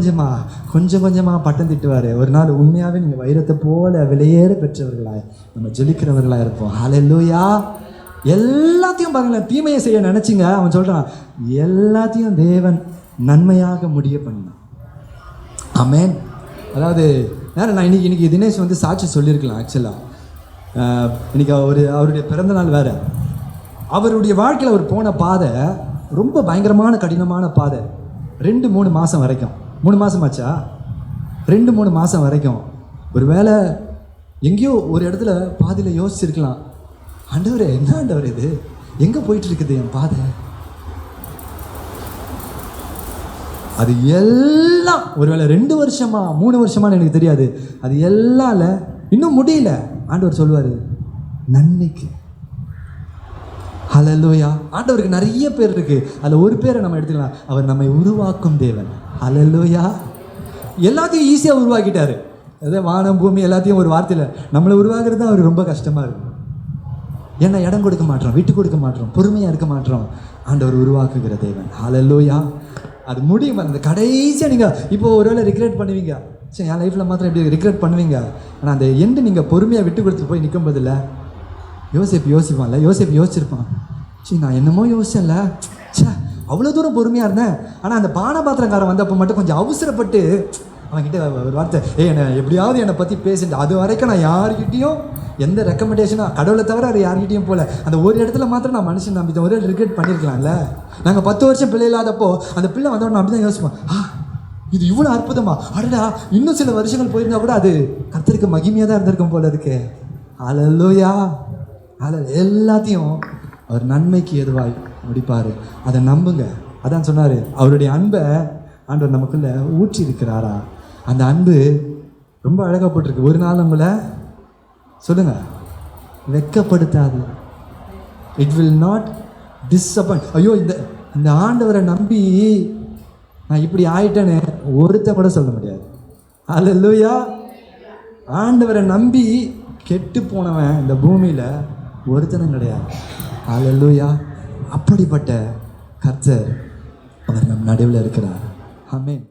கொஞ்சமாக பட்டம் திட்டுவார். ஒரு நாள் உண்மையாகவே நீங்கள் வைரத்தை போல விலையேற பெற்றவர்களாய் நம்ம ஜொலிக்கிறவர்களாக இருப்போம். ஹல்லேலூயா. எல்லாத்தையும் பாருங்களேன், தீமையை செய்ய நினச்சிங்க, அவன் சொல்கிறான் எல்லாத்தையும் தேவன் நன்மையாக முடிய பண்ணான். ஆமென். அதாவது நான் இன்னைக்கு தினேஷ் வந்து சாட்சி சொல்லியிருக்கலாம். ஆக்சுவலாக இன்னைக்கு அவருடைய பிறந்த நாள் வேறு. அவருடைய வாழ்க்கையில் அவர் போன பாதை ரொம்ப பயங்கரமான கடினமான பாதை. 2-3 மாதம் வரைக்கும், 3 மாதம் ஆச்சா, 2-3 மாதம் வரைக்கும் ஒரு வேளை எங்கேயோ ஒரு இடத்துல பாதியில் யோசிச்சிருக்கலாம், ஆண்டவரே என்ன ஆண்டவர் இது, எங்கே போயிட்டு இருக்குது என் பாதை? அது எல்லாம் ஒருவேளை 2 வருஷமா 3 வருஷமானு எனக்கு தெரியாது, அது எல்லாம் இன்னும் முடியல. ஆண்டவர் சொல்லுவார் நன்மைக்கு. ஹல்லேலூயா. ஆண்டவருக்கு நிறைய பேர் இருக்கு, அதில் ஒரு பேரை நம்ம எடுத்துக்கலாம், அவர் நம்மை உருவாக்கும் தேவன். ஹல்லேலூயா. எல்லாத்தையும் ஈஸியாக உருவாக்கிட்டாரு. அதே வானம் பூமி எல்லாத்தையும் ஒரு வார்த்தையில் நம்மளை உருவாக்குறது தான் அவருக்கு ரொம்ப கஷ்டமாக இருக்கும். ஏன்னா இடம் கொடுக்க மாட்டோம், விட்டு கொடுக்க மாட்டோம், பொறுமையாக இருக்க மாட்டோம். ஆண்டவர் உருவாக்குகிற தேவன். ஹல்லேலூயா. அது முடியும். அந்த கடைசியாக நீங்கள் இப்போ ஒருவேளை ரிக்ரெட் பண்ணுவீங்க, சரி என் லைஃப்பில் மாத்திரம் எப்படி ரிக்ரெட் பண்ணுவீங்க. ஆனால் அந்த எண்டு நீங்கள் பொறுமையாக விட்டு கொடுத்துட்டு போய் நிற்கும் போதில்ல, யோசிப்பான்ல, யோசிச்சிருப்பான், சரி நான் என்னமோ யோசிச்சேன்ல, சே அவ்வளோ தூரம் பொறுமையாக இருந்தேன். ஆனால் அந்த பானபாத்திரக்காரன் வந்தப்போ மட்டும் கொஞ்சம் அவசரப்பட்டு அவன்கிட்ட ஒரு வார்த்தை, என்னை எப்படியாவது என்னை பற்றி பேசிட்டு, அது வரைக்கும் நான் யார்கிட்டையும் எந்த ரெக்கமெண்டேஷனாக கடவுளை தவிர அது யார்கிட்டையும் போகல. அந்த ஒரு இடத்துல மாத்திரம் நான் மனுஷன் நம்பித்தேன், ஒரே ரிக்ரெட் பண்ணியிருக்கலாம்ல. நாங்கள் 10 வருஷம் பிள்ளை இல்லாதப்போ அந்த பிள்ளை வந்தவொடனே அப்படி தான் யோசிப்போம், இது இவ்வளோ அற்புதமா, அடடா இன்னும் சில வருஷங்கள் போயிருந்தா கூட அது கர்த்தருக்கு மகிமையாக தான் இருந்திருக்கும் போல இருக்கு. ஹல்லேலூயா. எல்லாத்தையும் அவர் நன்மைக்கு எதுவாய் முடிப்பார். அதை நம்புங்க. அதான் சொன்னார், அவருடைய அன்பை ஆண்டவர் நமக்குள்ள ஊற்றி இருக்கிறாரா. அந்த அன்பு ரொம்ப அழகாக போட்டிருக்கு. ஒரு நாள் நம்மளை சொல்லுங்க வெட்கப்படுத்தாது. It will not disappoint. ஐயோ இந்த ஆண்டவரை நம்பி நான் இப்படி ஆயிட்டேன்னு ஒருத்த கூட சொல்ல முடியாது. ஹல்லேலூயா. ஆண்டவரை நம்பி கெட்டு போனவன் இந்த பூமியில் ஒருத்தனும் கிடையாது. ஹல்லேலூயா. அப்படிப்பட்ட கர்த்தர் அவர் நம் நடுவில் இருக்கிறார். ஆமென்.